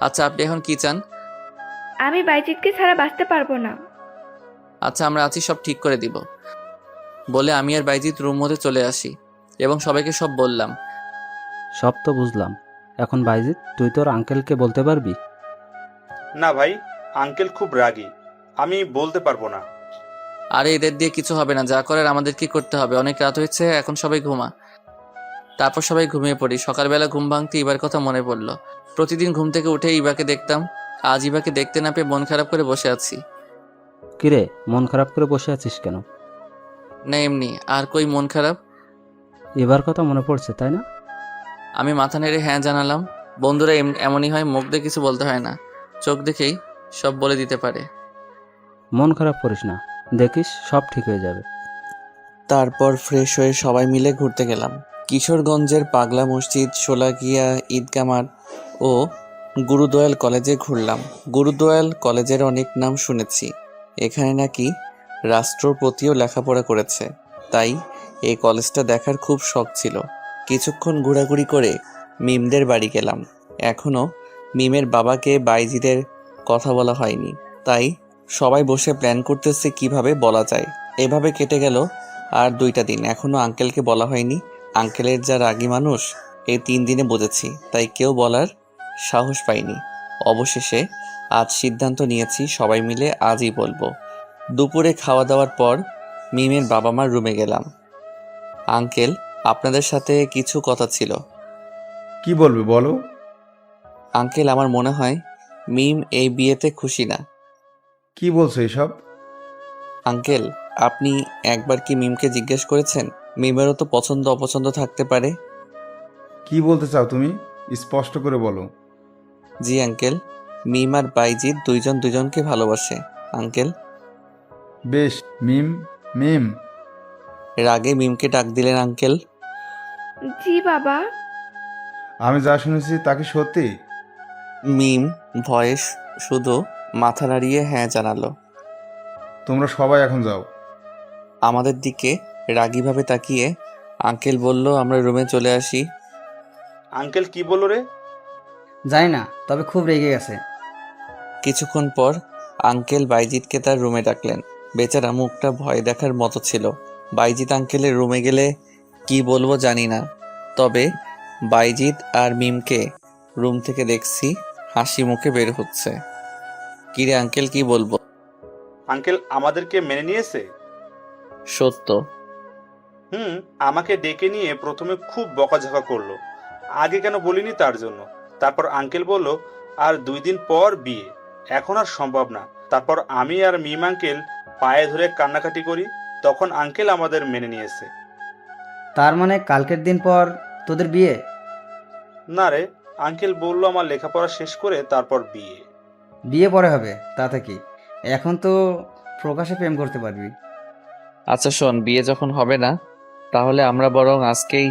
আচ্ছা আপনি এখন কি চান? আমি বাইজিতকে ছাড়া বাঁচতে পারবো না। আচ্ছা আমরা আছি, সব ঠিক করে দিব। বলে আমি আর বাইজিৎ রুম মধ্যে চলে আসি এবং সবাইকে সব বললাম। সব তো বুঝলাম, এখন বাইজিৎ তুই তোর আঙ্কেলকে বলতে পারবি? না ভাই, আঙ্কেল খুব রাগী, আমি বলতে পারবো না। আরে এদের দিয়ে কিছু হবে না, যা করার আমাদের কি করতে হবে। অনেক রাত হয়েছে, এখন সবাই ঘুমা। তারপর সবাই ঘুমিয়ে পড়ি। সকালবেলা ঘুম ভাঙতে ইবার কথা মনে পড়লো। প্রতিদিন ঘুম থেকে উঠে ইবাকে দেখতাম। আজ ইবাকে দেখতে না পেয়ে মন খারাপ করে বসে আছি। কিরে, মন খারাপ করে বসে আছিস কেন? না এমনি, আর কই মন খারাপ। এবার কথা মনে পড়ছে তাই না? আমি মাথা নেড়ে হ্যাঁ জানালাম। বন্ধুরা এমনই হয়, মুখ দিয়ে কিছু বলতে হয় না, চোখ দেখেই সব বলে দিতে পারে। মন খারাপ করিস না, দেখিস সব ঠিক হয়ে যাবে। তারপর ফ্রেশ হয়ে সবাই মিলে ঘুরতে গেলাম। কিশোরগঞ্জের পাগলা মসজিদ, শোলাকিয়া ঈদগাহ মাঠ ও গুরুদয়াল কলেজে ঘুরলাম। গুরুদয়াল কলেজের অনেক নাম শুনেছি, এখানে নাকি রাষ্ট্রপতিও লেখাপড়া করেছে, তাই এই কলেজটা দেখার খুব শখ ছিল। কিছুক্ষণ ঘোরাঘুরি করে মিমদের বাড়ি গেলাম। এখনও মিমের বাবাকে বাইজিদের কথা বলা হয়নি, তাই সবাই বসে প্ল্যান করতেছে কিভাবে বলা যায়। এভাবে কেটে গেল আর 2টা দিন। এখনো আঙ্কেলকে বলা হয়নি। আঙ্কেলের যা রাগী মানুষ, এই 3 দিনে বুঝেছি, তাই কেউ বলার সাহস পাইনি। অবশেষে আজ সিদ্ধান্ত নিয়েছি সবাই মিলে আজই বলবো। দুপুরে খাওয়া দাওয়ার পর মিমের বাবা মার রুমে গেলাম। আঙ্কেল, আপনাদের সাথে কিছু কথা ছিল। কি বলবে বলো। আঙ্কেল, আমার মনে হয় মিম এই বিয়েতে খুশি না। কি বলছো এসব? আঙ্কেল, আপনি একবার কি মিমকে জিজ্ঞেস করেছেন? মিমেরও তো পছন্দ অপছন্দ থাকতে পারে। কি বলতে চাও তুমি, স্পষ্ট করে বলো। জি আঙ্কেল, মিম আর বাইজিৎ দুইজন দুজনকে ভালোবাসে আঙ্কেল। বেশ, মিম মিম। রাগে মিমকে ডাক দিলেন আঙ্কেল। জি বাবা। আমি যা শুনেছি তা কি সত্যি? মিম ভয়েস শুধু মাথা নাড়িয়ে হ্যাঁ জানালো। তোমরা সবাই এখন যাও। আমাদের দিকে রাগীভাবে তাকিয়ে আঙ্কেল বলল, আমরা রুমে চলে আসি। আঙ্কেল কি বললো রে? জানি না, তবে খুব রেগে গেছে। কিছুক্ষণ পর আঙ্কেল বাইজিৎকে তার রুমে ডাকলেন। বেচারা মুখটা ভয় দেখার মতো ছিল। বাইজিৎ আঙ্কেলের রুমে গেলে কি বলবো জানি না, তবে বাইজিৎ আর মিমকে রুম থেকে দেখছি হাসি মুখে বের হচ্ছে। কিরে আঙ্কেল, কি বলবো? আঙ্কেল আমাদেরকে মেনে নিয়েছে। সত্য। আমাকে ডেকে নিয়ে প্রথমে খুব বকাঝকা করলো, আগে কেন বলিনি তার জন্য। তারপর আঙ্কেল বলল আর 2 দিন পর বিয়ে, এখন আর সম্ভব না। তারপর আমি আর মিম আঙ্কেল পায়ে ধরে কান্নাকাটি করি, তখন আঙ্কেল আমাদের মেনে নিয়েছে। তার মানে কালকের দিন পর তোদের বিয়ে? না রে, আঙ্কেল বললো আমার লেখাপড়া শেষ করে তারপর বিয়ে। বিয়ে পরে হবে, তাতে কি? এখন তো প্রকাশে প্রেম করতে পারবি। আচ্ছা শোন, বিয়ে যখন হবে না তাহলে আমরা বরং আজকেই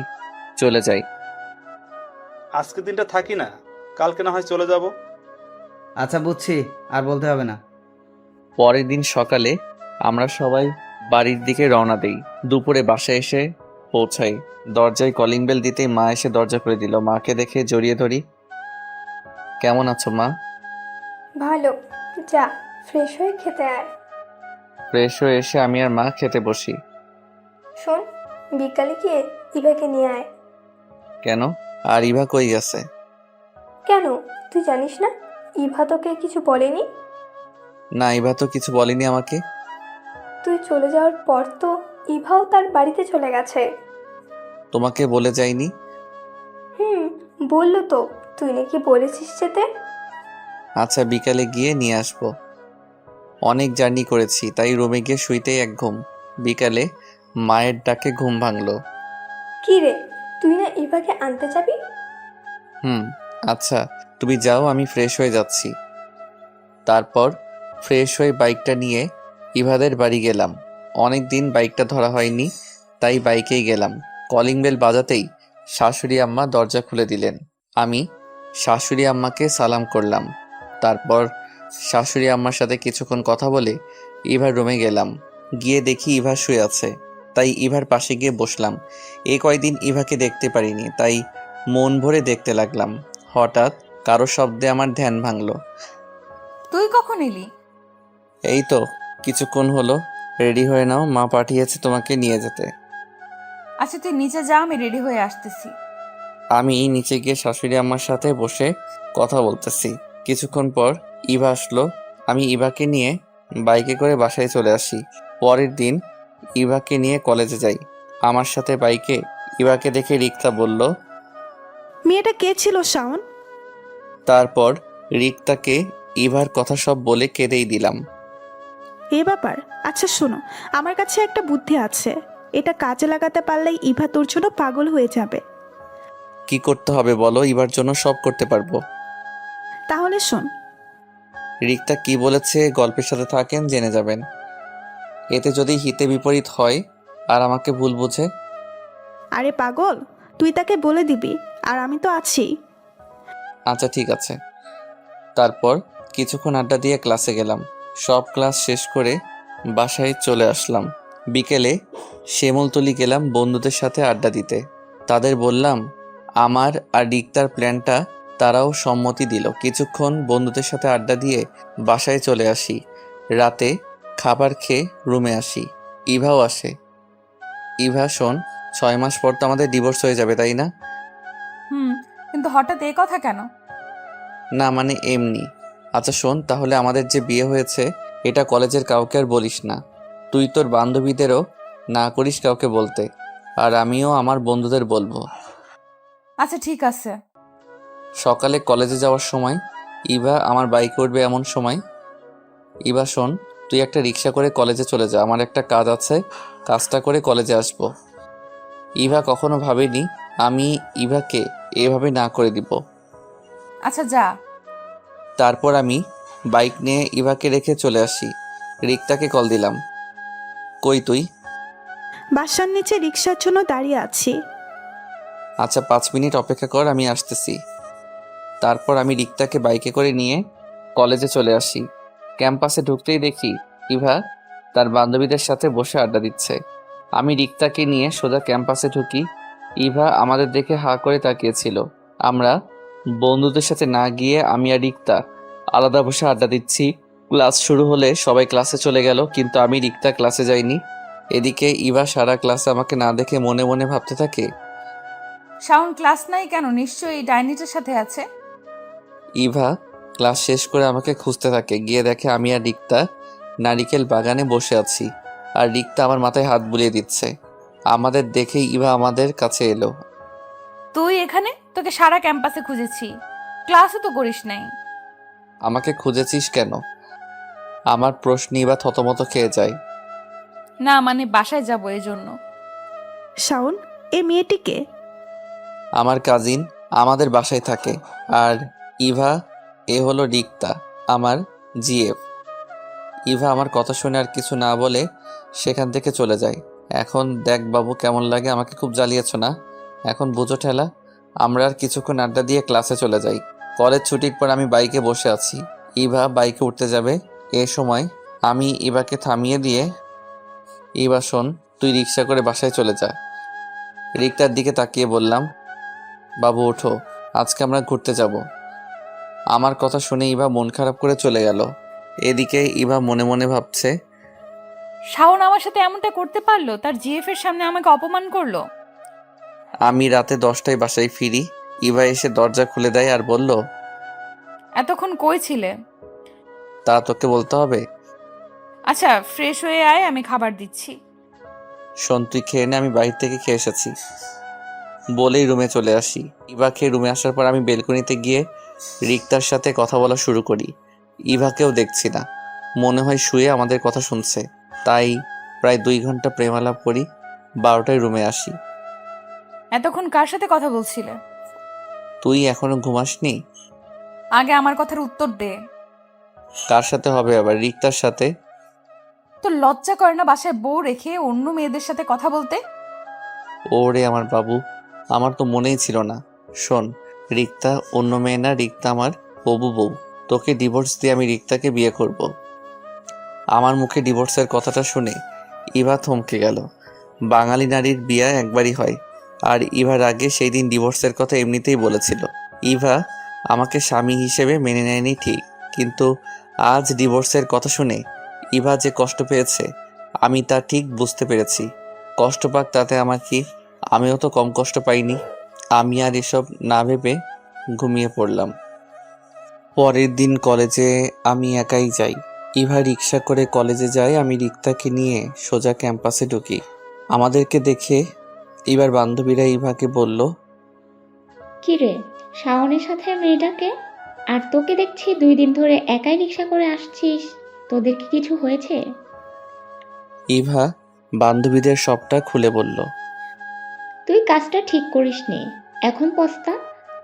চলে যাই। আজকের দিনটা থাকি না, কালকে না হয় চলে যাব। আচ্ছা বুঝছি, আর বলতে হবে না। পরের দিন সকালে আমরা সবাই বাড়ির দিকে রওনা দেই। দুপুরে বাসায় এসে পৌঁছাই। দরজায় কলিং বেল দিতেই মা এসে দরজা খুলে দিল। মাকে দেখে জড়িয়ে ধরি। কেমন আছো মা? ভালো, যা ফ্রেশ হয়ে খেতে আয়। ফ্রেশ হয়ে এসে আমি আর মা খেতে বসি। শোন, বিকালে গিয়ে ইভাকে নিয়ে আয়। কেন? আর ইভা কই গেছে? কেন, তুই জানিস না ইভা তোকে কিছু বলেনি? না, ইভা তো কিছু বলেনি আমাকে। তুই চলে যাওয়ার পর তো ইভাও তার বাড়িতে চলে গেছে। তোমাকে বলে যায়নি? বললো তো, তুই নাকি বলেছিস যেতে। আচ্ছা, বিকালে গিয়ে নিয়ে আসবো। অনেক জার্নি করেছি, তাই রুমে গিয়ে শুইতেই এক ঘুম। বিকালে মায়ের ডাকে ঘুম ভাঙলো। কি রে, তুই না ইভাকে আনতে যাবি? আচ্ছা, তুমি যাও, আমি ফ্রেশ হয়ে যাচ্ছি। তারপর ফ্রেশ হয়ে বাইকটা নিয়ে ইভাদের বাড়ি গেলাম। অনেক দিন বাইকটা ধরা হয়নি, তাই বাইকেই গেলাম। কলিং বেল বাজাতেই শাশুড়ি আম্মা দরজা খুলে দিলেন। আমি শাশুড়ি আম্মাকে সালাম করলাম। তারপর শাশুড়ি আম্মার সাথে কিছুক্ষণ কথা বলে ইভার রুমে গেলাম। গিয়ে দেখি ইভা শুয়ে আছে, তাই ইভার পাশে গিয়ে বসলাম। এই কয়দিন ইভাকে দেখতে পারিনি, তাই মন ভরে দেখতে লাগলাম। হঠাৎ কারো শব্দে আমার ধ্যান ভাঙলো। তুই কখন এলি? এই তো কিছুক্ষণ হলো। রেডি হয়ে নাও, মা পাঠিয়েছে তোমাকে নিয়ে যেতে। আচ্ছা তুই নিচে যা, আমি রেডি হয়ে আসতেছি। আমি নিচে গিয়ে শাশুড়ি আম্মার সাথে বসে কথা বলতেছি। কিছুক্ষণ পর ইভা আসলো। আমি ইভাকে নিয়ে বাইকে করে বাসায় চলে আসি। পরের দিন ইভাকে নিয়ে কলেজে যাই। আমার সাথে বাইকে ইভাকে দেখে রিক্তা বলল। মেয়েটা কে ছিল শাওন? তারপর রিক্তাকে ইভার কথা সব বলে কেঁদেই দিলাম। এ ব্যাপার। আচ্ছা শোনো, আমার কাছে একটা বুদ্ধি আছে, এটা কাজে লাগাতে পারলেই ইভা তোর জন্য পাগল হয়ে যাবে। কি করতে হবে বলো, ইভার জন্য সব করতে পারবো। তাহলে শোন। রিক্তা কি বলেছে গল্পের সাথে থাকেন, জেনে যাবেন। এতে যদি হিতে বিপরীত হয় আর আমাকে ভুল বুঝে? আরে পাগল, তুই তাকে বলে দিবি, আর আমি তো আছি। আচ্ছা ঠিক আছে। তারপর কিছুক্ষণ আড্ডা দিয়ে ক্লাসে গেলাম। সব ক্লাস শেষ করে বাসায় চলে আসলাম। বিকেলে শ্যামলতলি গেলাম বন্ধুদের সাথে আড্ডা দিতে। তাদের বললাম আমার আর রিক্তার প্ল্যানটা, তারাও সম্মতি দিল। কিছুক্ষণ বন্ধুদের সাথে আড্ডা দিয়ে বাসায় চলে আসি। রাতে খাবার খেয়ে রুমে আসি। ইভাও আসে। ইভা শোন, 6 মাস পর তো আমাদের ডিভোর্স হয়ে যাবে, তাই না? কিন্তু হঠাৎ এই কথা কেন? না মানে এমনি। আচ্ছা শোন, তাহলে আমাদের যে বিয়ে হয়েছে এটা কলেজের কাউকে আর বলিস না। তুই তোর বান্ধবীদেরও না করিস কাউকে বলতে, আর আমিও আমার বন্ধুদের বলবো। আচ্ছা ঠিক আছে। সকালে কলেজে যাওয়ার সময় ইভা আমার বাইকে উঠবে এমন সময়। ইভা শোন, তুই একটা রিক্সা করে কলেজে চলে যা, আমার একটা কাজ আছে, কাজটা করে কলেজে আসবো। ইভা কখনো ভাবেনি আমি ইভাকে এভাবে না করে দিব। আচ্ছা যা। তারপর আমি বাইক নিয়ে ইভাকে রেখে চলে আসি। রিক্তাকে কল দিলাম। কই তুই? বাসার নিচে রিক্সার জন্য দাঁড়িয়ে আছি। আচ্ছা 5 মিনিট অপেক্ষা কর, আমি আসতেছি। তারপর আমি রিক্তাকে বাইকে করে নিয়ে কলেজে চলে আসি। ক্যাম্পাসে ঢুকতেই দেখি ইভা তার বান্ধবীদের সাথে বসে আড্ডা দিচ্ছে। আমি রিক্তাকে নিয়ে সোজা ক্যাম্পাসে ঢুকি। ইভা আমাদের দেখে হা করে তাকিয়েছিল। আমরা বন্ধুদের সাথে না গিয়ে আমি আর রিক্তা আলাদা বসে আড্ডা দিচ্ছি। ক্লাস শুরু হলে সবাই ক্লাসে চলে গেল, কিন্তু আমি রিক্তা ক্লাসে যাইনি। এদিকে ইভা সারা ক্লাসে আমাকে না দেখে মনে মনে ভাবতে থাকে, শাওন ক্লাস নাই কেন? নিশ্চয়ই ডাইনিটার সাথে আছে। ইভা ক্লাস শেষ করে আমাকে খুঁজতে থাকে। গিয়ে দেখে আমি আর রিক্তা নারিকেল বাগানে বসে আছি, আর রিক্তা আমার মাথায় হাত বুলিয়ে দিচ্ছে। আমাদের দেখেই ইভা আমাদের কাছে এলো। তুই এখানে? তোকে সারা ক্যাম্পাসে খুঁজেছি, ক্লাসও তো করিস নাই। আমাকে খুঁজেছিস কেন? আমার প্রশ্নে ইভা থতমত খেয়ে যায়। না মানে বাসায় যাবো এই জন্য। শাওন, এই মেয়েটিকে? আমার কাজিন, আমাদের বাসায় থাকে। আর ইভা, এ হলো রিক্তা, আমার জিএফ। ইভা আমার কথা শুনে আর কিছু না বলে সেখান থেকে চলে যায়। এখন দেখ বাবু, কেমন লাগে? আমাকে খুব জ্বালিয়েছ না? এখন বুঝো ঠেলা। আমরা আর কিছুক্ষণ আড্ডা দিয়ে ক্লাসে চলে যাই। কলেজ ছুটির পর আমি বাইকে বসে আছি, ইভা বাইকে উঠতে যাবে। এ সময় আমি ইভাকে থামিয়ে দিয়ে, ইভা শোন, তুই রিক্সা করে বাসায় চলে যা। রিক্তার দিকে তাকিয়ে বললাম, বাবু ওঠো, আজকে আমরা ঘুরতে যাব। আমার কথা শুনে ইভা মন খারাপ করে চলে গেল। এদিকে ইভা মনে মনে ভাবছে, শাওন আমার সাথে এমনটা করতে পারলো? তার জিএফ এর সামনে আমাকে অপমান করলো। আমি রাতে 10টায় বাসায় ফিরি। ইভা এসে দরজা খুলে দেয় আর বলল, এতক্ষণ কই ছিলে? তা তোকে বলতে হবে? আচ্ছা, ফ্রেশ হয়ে আয়, আমি খাবার দিচ্ছি। শোন, তুই খেয়ে নে, আমি বাইরে থেকে খেয়ে এসেছি। বলেই রুমে চলে আসি। ইভা খেয়ে রুমে আসার পর আমি বেলকনিতে গিয়ে রিক্তার সাথে কথা বলা শুরু করি। ইভাকেও দেখছি না, মনে হয় শুয়ে আমাদের কথা শুনছে। তাই প্রায় 2 ঘন্টা প্রেমালাপ করি। 12টায় রুমে আসি। এতক্ষণ কার সাথে কথা বলছিলে? তুই এখনো ঘুমাসনি? আগে আমার কথার উত্তর দে। কার সাথে হবে আবার? রিক্তার সাথে। তো লজ্জা করে না বাসায় বউ রেখে অন্য মেয়েদের সাথে কথা বলতে? ওরে আমার বাবু, আমার তো মনেই ছিল না। শোন, রিক্তা অন্য মেয়ে না, রিক্তা আমার হবু বউ। তোকে ডিভোর্স দিয়ে আমি রিক্তাকে বিয়ে করব। আমার মুখে ডিভোর্সের কথাটা শুনে ইভা থমকে গেল। বাঙালি নারীর বিয়ে একবারই হয়, আর ইভার আগে সেই দিন ডিভোর্সের কথা এমনিতেই বলেছিল। ইভা আমাকে স্বামী হিসেবে মেনে নেয়নি ঠিক, কিন্তু আজ ডিভোর্সের কথা শুনে ইভা যে কষ্ট পেয়েছে আমি তা ঠিক বুঝতে পেরেছি। কষ্ট পাক তাতে আমার কি, আমিও তো কম কষ্ট পাইনি। আমি আর এসব না ভেবে ঘুমিয়ে পড়লাম। পরের দিন কলেজে আমি একাই যাই। ইভা রিক্সা করে কলেজে যায়, আমি রিক্তাকে নিয়ে সোজা ক্যাম্পাসে ঢুকি। আমাদেরকে দেখে এবার বান্ধবীরা ইভাকে বলল, কি রে, শাওনের সাথে মেয়েটাকে? আর তোকে দেখছি 2 দিন ধরে একাই রিক্সা করে আসছিস, তোদের কি কিছু হয়েছে? ইভা বান্ধবীদের সবটা খুলে বলল। তুই কাজটা ঠিক করিসনি, এখন পস্তা।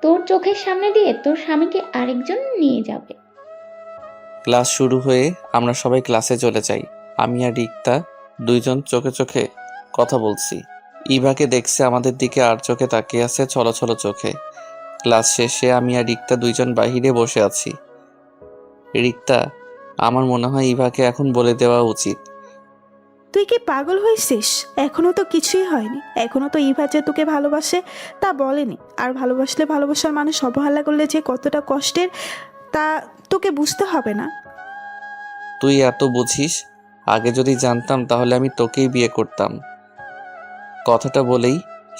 তোর চোখের সামনে দিয়ে তোর স্বামীকে আরেকজন নিয়ে যাবে। ক্লাস শুরু হয়ে আমরা সবাই ক্লাসে চলে যাই। আমি আর রিক্তা 2 জন চোখে চোখে কথা বলছি। ইভাকে দেখছে আমাদের দিকে আর চোখে তাকিয়ে আছে ছলছল চোখে। ক্লাস শেষে আমি আর রিক্তা 2 জন বাহিরে বসে আছি। রিক্তা, আমার মনে হয় ইভাকে এখন বলে দেওয়া উচিত। তুই কি পাগল হয়েছিস? এখনো তো কিছুই হয়নি। এখনো তো ইভা যে তোকে ভালোবাসে তা বলেনি। আর ভালোবাসলে ভালোবাসার মানুষ অবহেলা করলে যে কতটা কষ্টের তা তোকে বুঝতে হবে না? তুই এত বুঝিস? আগে যদি জানতাম তাহলে আমি তোকেই বিয়ে করতাম। কথাটা বলেই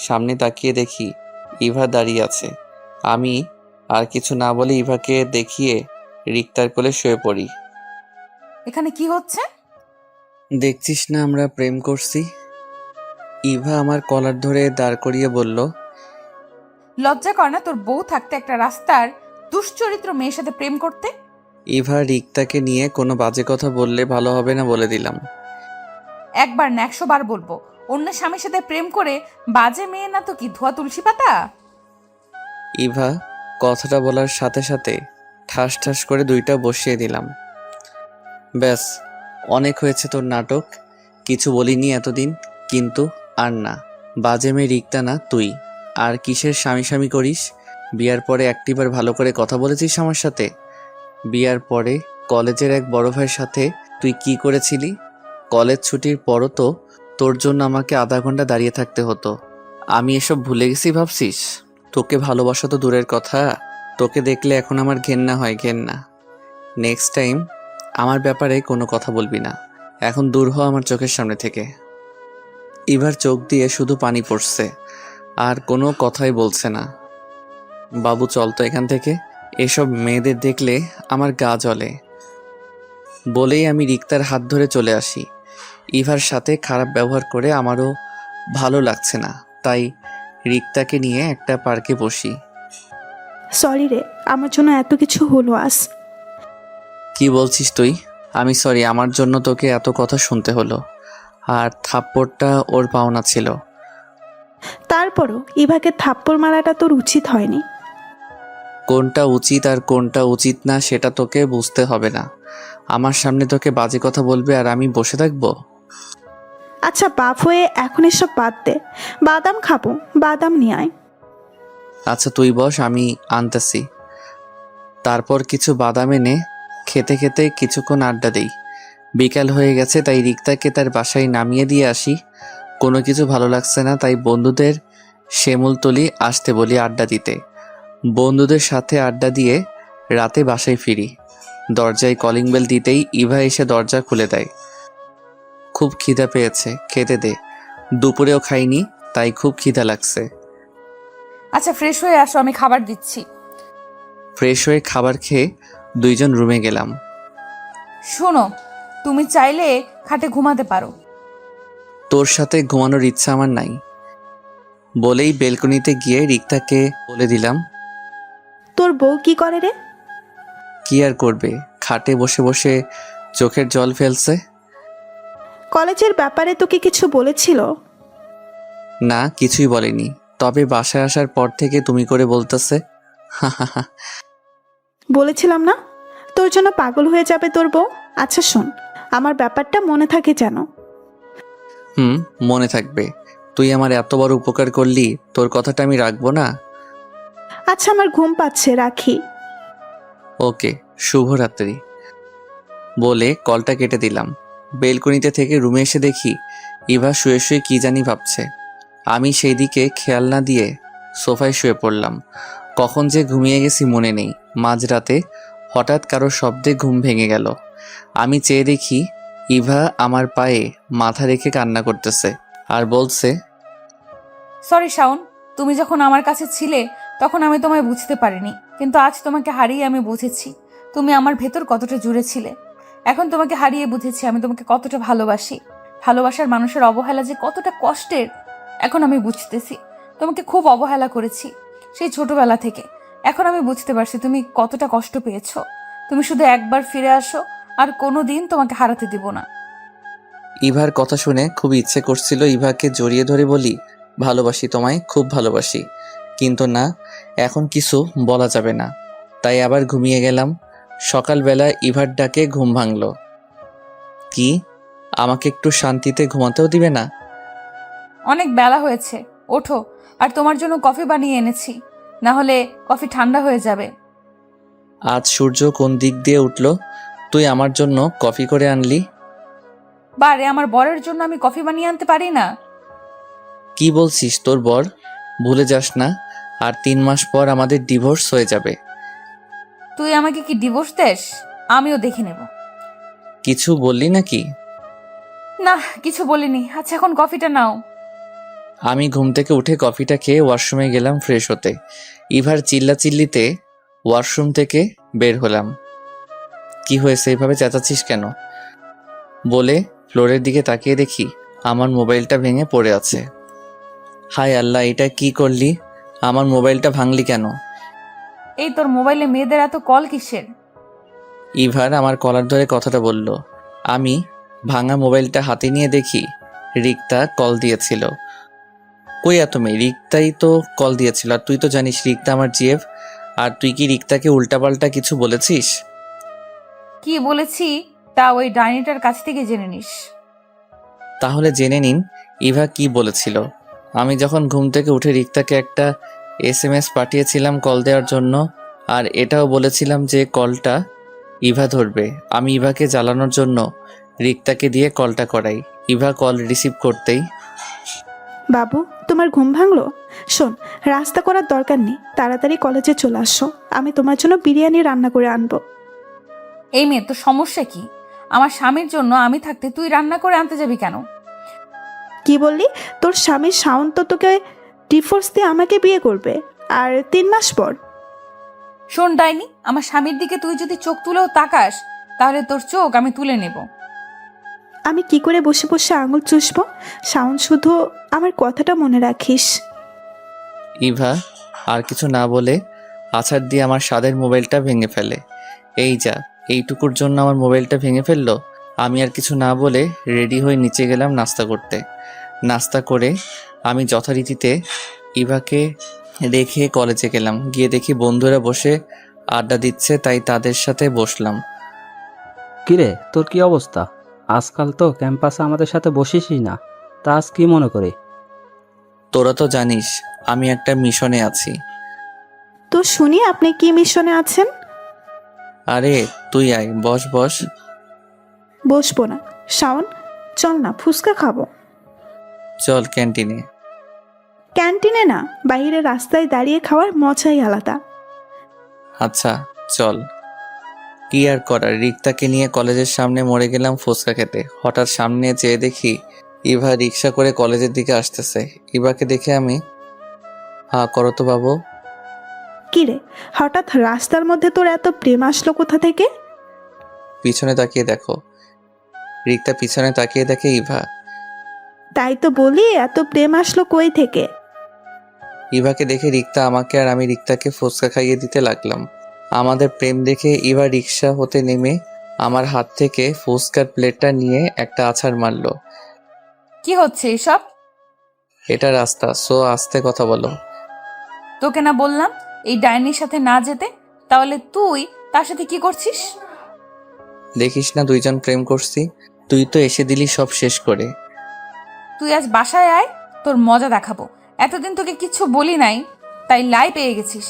সামনে তাকিয়ে দেখি ইভা দাঁড়িয়ে আছে। আমি আর কিছু না বলে ইভাকে দেখিয়ে রিক্তার কোলে শুয়ে পড়ি। এখানে কি হচ্ছে? দেখছিস না আমরা প্রেম করছি? ইভা আমার কলার ধরে দাঁড় করিয়ে বলল, লজ্জা কর না তোর বউ থাকতে একটা রাস্তার দুশ্চরিত্র মেয়ের সাথে প্রেম করতে? ইভা, রিক্তাকে নিয়ে কোনো বাজে কথা বললে ভালো হবে না বলে দিলাম। একবার না 100 বার বলবো, অন্য স্বামীর সাথে প্রেম করে বাজে মেয়ে না তো কি ধোয়া তুলসী পাতা? ইভা কথাটা বলার সাথে সাথে ঠাস ঠাস করে 2টা বসিয়ে দিলাম। ব্যাস, অনেক হয়েছে তোর নাটক। কিছু বলিনি এতদিন, কিন্তু আর না। বাজে মেয়ে রিক্তা না তুই। আর কিসের স্বামী স্বামী করিস? বিয়ার পরে একটিবার ভালো করে কথা বলেছিস আমার সাথে? বিয়ার পরে কলেজের এক বড় ভাইয়ের সাথে তুই কি করেছিলি? কলেজ ছুটির পরও তো তোর জন্য আমাকে আধা ঘন্টা দাঁড়িয়ে থাকতে হতো। আমি এসব ভুলে গেছি ভাবছিস? তোকে ভালোবাসা তো দূরের কথা, তোকে দেখলে এখন আমার ঘেন্না হয়, ঘেন্না। নেক্সট টাইম আমার ব্যাপারে কোনো কথা বলবি না। এখন দূর হ আমার চোখের সামনে থেকে। ইভার চোখ দিয়ে শুধু পানি পড়ছে, আর কোনো কথাই বলছে না। বাবু চল তো এখান থেকে, এসব মেয়েদের দেখলে আমার গা জ্বলে। বলেই আমি রিক্তার হাত ধরে চলে আসি। ইভার সাথে খারাপ ব্যবহার করে আমারও ভালো লাগছে না, তাই রিক্তাকে নিয়ে একটা পার্কে বসি। সরি রে, আমার জন্য এত কিছু হলো আজ। কি বলছিস তুই? আমি সরি, আমার জন্য তোকে এত কথা শুনতে হলো। আর থাপ্পড়টা ওর পাওনা ছিল। তারপরও ইভাকে থাপ্পড় মারাটা তোর উচিত হয়নি। কোনটা উচিত আর কোনটা উচিত না সেটা তোকে বুঝতে হবে না। আমার সামনে তোকে বাজে কথা বলবে আর আমি বসে থাকবো? আচ্ছা বাপ হয়ে এখন এসব বাদ দে, বাদাম খাবো, বাদাম নিয়ে আয়। আচ্ছা তুই বস, আমি আনতেছি। তারপর কিছু বাদাম এনে খেতে খেতে কিছুক্ষণ আড্ডা দেই। বিকাল হয়ে গেছে, তাই রিক্তাকে তার বাসায় নামিয়ে দিয়ে আসি। কোনো কিছু ভালো লাগছে না, তাই বন্ধুদের শিমুলতলি আসতে বলি আড্ডা দিতে। বন্ধুদের সাথে আড্ডা দিয়ে রাতে বাসায় ফিরি। দরজায় কলিং বেল দিতেই ইভা এসে দরজা খুলে দেয়। খুব খিদা পেয়েছে, খেতে দে। দুপুরেও খাইনি, তাই খুব খিদা লাগছে। আচ্ছা ফ্রেশ হয়ে আসো, আমি খাবার দিচ্ছি। ফ্রেশ হয়ে খাবার খেয়ে দুইজন রুমে গেলাম। শোনো, তুমি চাইলে খাটে ঘুমাতে পারো। তোর সাথে ঘুমানোর ইচ্ছা আমার নাই। বলেই বেলকনিতে গিয়ে রিক্তাকে বলে দিলাম। তোর বউ কি করে রে? কি আর করবে, খাটে বসে বসে চোখের জল ফেলছে। কলেজের ব্যাপারে তোকে কিছু বলেছিল? না, কিছুই বলেনি, তবে বাসায় আসার পর থেকে তুমি করে বলতেছে। বলেছিলাম না তোর জন্য পাগল হয়ে যাবে তোর বউ। আচ্ছা শোন, আমার ব্যাপারটা মনে থাকে যেন। মনে থাকবে। তুই আমার এত বড় উপকার করলি, তোর কথাটা আমি রাখবো না? আচ্ছা আমার ঘুম পাচ্ছে, রাখি। ওকে, শুভরাত্রি। বলে কলটা কেটে দিলাম। বেলকনিতে থেকে রুমে এসে দেখি ইভা শুয়ে শুয়ে কি জানি ভাবছে। আমি সেই দিকে খেয়াল না দিয়ে সোফায় শুয়ে পড়লাম। কখন যে ঘুমিয়ে গেছি মনে নেই। মাঝরাতে হঠাৎ কারো শব্দে ঘুম ভেঙে গেল। আমি চেয়ে দেখি ইভা আমার পায়ে মাথা রেখে কান্না করতেছে আর বলছে, সরি শাওন, তুমি যখন আমার কাছে ছিলে তখন আমি তোমায় বুঝতে পারিনি, কিন্তু আজ তোমাকে হারিয়ে আমি বুঝেছি তুমি আমার ভেতর কতটা জুড়ে ছিলে। এখন তোমাকে হারিয়ে বুঝেছি আমি তোমাকে কতটা ভালোবাসি। ভালোবাসার মানুষের অবহেলা যে কতটা কষ্টের এখন আমি বুঝতেছি। তোমাকে খুব অবহেলা করেছি সেই ছোটবেলা থেকে। এখন আমি বুঝতে পারছি তুমি কতটা কষ্ট পেয়েছো। তুমি শুধু একবার ফিরে আসো, আর কোনো দিন তোমাকে হারাতে দিব না। ইভার কথা শুনে খুব ইচ্ছে করছিল ইভাকে জড়িয়ে ধরে বলি, ভালোবাসি তোমায়, খুব ভালোবাসি। কিন্তু না, এখন কিছু বলা যাবে না। তাই আবার ঘুমিয়ে গেলাম। সকালবেলা ইভার ডাকে ঘুম ভাঙল। কি, আমাকে একটু শান্তিতে ঘুমাতেও দিবে না? অনেক বেলা হয়েছে, ওঠো। আর তোমার জন্য কফি বানিয়ে এনেছি, না হলে কফি ঠান্ডা হয়ে যাবে। আজ সূর্য কোন দিক দিয়ে উঠল, তুই আমার জন্য কফি করে আনলি? বারে, আমার বরের জন্য আমি কফি বানিয়ে আনতে পারি না? কি বলছিস, তোর বর? ভুলে যাস না, আর 3 মাস পর আমাদের ডিভোর্স হয়ে যাবে। তুই আমাকে কি ডিভোর্স দেস? আমিও দেখে নেব। কিছু বললি নাকি? না, কিছু বলিনি। আচ্ছা এখন কফিটা নাও। আমি ঘুম থেকে উঠে কফিটা খেয়ে ওয়াশরুমে গেলাম ফ্রেশ হতে। ইভার চিল্লাচিল্লিতে ওয়াশরুম থেকে বের হলাম। কি হয়েছে, এভাবে চেঁচাচ্ছিস কেন? বলে ফ্লোরের দিকে তাকিয়ে দেখি আমার মোবাইলটা ভেঙে পড়ে আছে। হায় আল্লাহ, এটা কি করলি? আমার মোবাইলটা ভাঙলি কেন? এই তোর মোবাইলে মেয়েদের এত কল কিসের? ইভার আমার কলার ধরে কথাটা বলল। আমি ভাঙা মোবাইলটা হাতে নিয়ে দেখি রিক্তা কল দিয়েছিল। কই এত মেয়ে, রিক্তাই তো কল দিয়েছিল। আর তুই তো জানিস রিক্তা আমার জিএফ। আর তুই কি রিক্তাকে উল্টাপাল্টা কিছু বলেছিস? কি বলেছি তা ওই ডাইনিটার কাছ থেকে জেনে নিস। তাহলে জেনে নিন ইভা কি বলেছিল। আমি যখন ঘুম থেকে উঠে রিক্তাকে একটা SMS পাঠিয়েছিলাম কল দেওয়ার জন্য, আর এটাও বলেছিলাম যে কলটা ইভা ধরবে। আমি ইভাকে জ্বালানোর জন্য রিক্তাকে দিয়ে কলটা করাই। ইভা কল রিসিভ করতেই, বাবু তোমার ঘুম ভাঙলো? শোন, রাস্তা করার দরকার নেই, তাড়াতাড়ি কলেজে চলে আসো, আমি তোমার জন্য বিরিয়ানি রান্না করে আনবো। এই মেয়ে, তোর সমস্যা কি? আমার স্বামীর জন্য আমি থাকতে তুই রান্না করে আনতে যাবি কেন? কি বললি? তোর স্বামী শাওন তো তোকে ডিভোর্স দিয়ে আমাকে বিয়ে করবে, আর 3 মাস পর। শোন ডাইনি, আমার স্বামীর দিকে তুই যদি চোখ তুলেও তাকাস তাহলে তোর চোখ আমি তুলে নেব। আমি কি করে বসে বসে আঙুল চুষবো? শাওন, শুধু আমার কথাটা মনে রাখিস। ইভা আর কিছু না বলে আছাড় দিয়ে আমার স্বাদের মোবাইলটা ভেঙে ফেলে। এই যা, এইটুকুর জন্য আমার মোবাইলটা ভেঙে ফেললো। আমি আর কিছু না বলে রেডি হয়ে নিচে গেলাম নাস্তা করতে। নাস্তা করে আমি যথারীতিতে ইভাকে রেখে কলেজে গেলাম। গিয়ে দেখি বন্ধুরা বসে আড্ডা দিচ্ছে, তাই তাদের সাথে বসলাম। কিরে, তোর কি অবস্থা? আজকাল তো ক্যাম্পাসে আমাদের সাথে বসিসই না, তা আজ কি মনে করে? তোরা তো জানিস আমি একটা মিশনে আছি। তো শুনি আপনি কি মিশনে আছেন? আরে তুই আয়, বস বস। বসবো না। শাওন, চল না, ফুচকা খাবো। চল ক্যান্টিনে। ক্যান্টিনে না, বাইরে রাস্তায় দাঁড়িয়ে খাওয়ার মজাই আলাদা। আচ্ছা চল। কি আর করার, রিক্তাকে নিয়ে কলেজের সামনে মরে গেলাম ফুচকা খেতে। হঠাৎ সামনে যেয়ে দেখি ইভা রিক্সা করে কলেজের দিকে আসতেছে। ইভাকে দেখে আমি, হ্যাঁ করো তো বাবু। কিরে, হঠাৎ রাস্তার মধ্যে তোর এত প্রেম আসলো কোথা থেকে? পিছনে তাকিয়ে দেখো। রিক্তা পিছনে তাকিয়ে দেখে ইভা। তাই তো বলি, এত প্রেম আসলো কই থেকে? ইভাকে দেখে রিক্তা আমাকে আর আমি রিক্তাকে ফুচকা খাইয়ে দিতে লাগলাম। আমাদের প্রেম দেখে ইভা রিক্সা হতে নেমে আমার হাত থেকে ফুচকার প্লেটটা নিয়ে একটা আছাড় মারলো। কি হচ্ছে এসব? এটা রাস্তা, সো আস্তে কথা বলো। তোকে না বললাম এই ডাইনির সাথে না যেতে? তাহলে তুই তার সাথে কি করছিস? দেখিস না দুইজন প্রেম করছি, তুই তো এসে দিলি সব শেষ করে। তুই আজ বাসায় আয়, তোর মজা দেখাবো। এতদিন তোকে কিচ্ছু বলি নাই, তাই লাই পেয়ে গেছিস।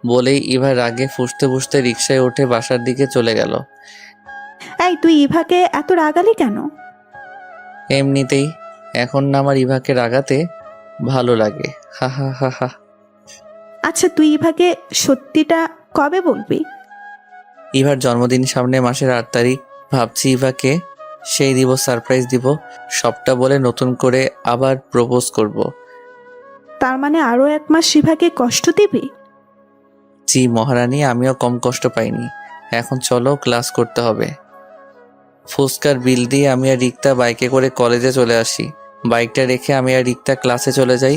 বলেই ইভা রাগে ফুঁসতে ফুঁসতে রিক্সায় উঠে বাসার দিকে চলে গেল। এই, তুই ইভাকে এত রাগালি কেন? এমনিতেই এখন না আমার ইভাকে রাগাতে ভালো লাগে। হা হা হা হা। আচ্ছা, তুই ইভাকে সত্যিটা কবে বলবি? ইভার জন্মদিন সামনে মাসের 8 তারিখ। ভাবছি ইভাকে সেই দিব, সারপ্রাইজ দিব, সবটা বলে নতুন করে আবার প্রপোজ করব। তার মানে আরো 1 মাস ইভাকে কষ্ট দিবি? জি মহারানী, আমিও কম কষ্ট পাইনি। এখন চলো, ক্লাস করতে হবে। ফুচকার বিল দিয়ে আমি আর রিক্তা বাইকে করে কলেজে চলে আসি। বাইকটা রেখে আমি আর রিক্তা ক্লাসে চলে যাই।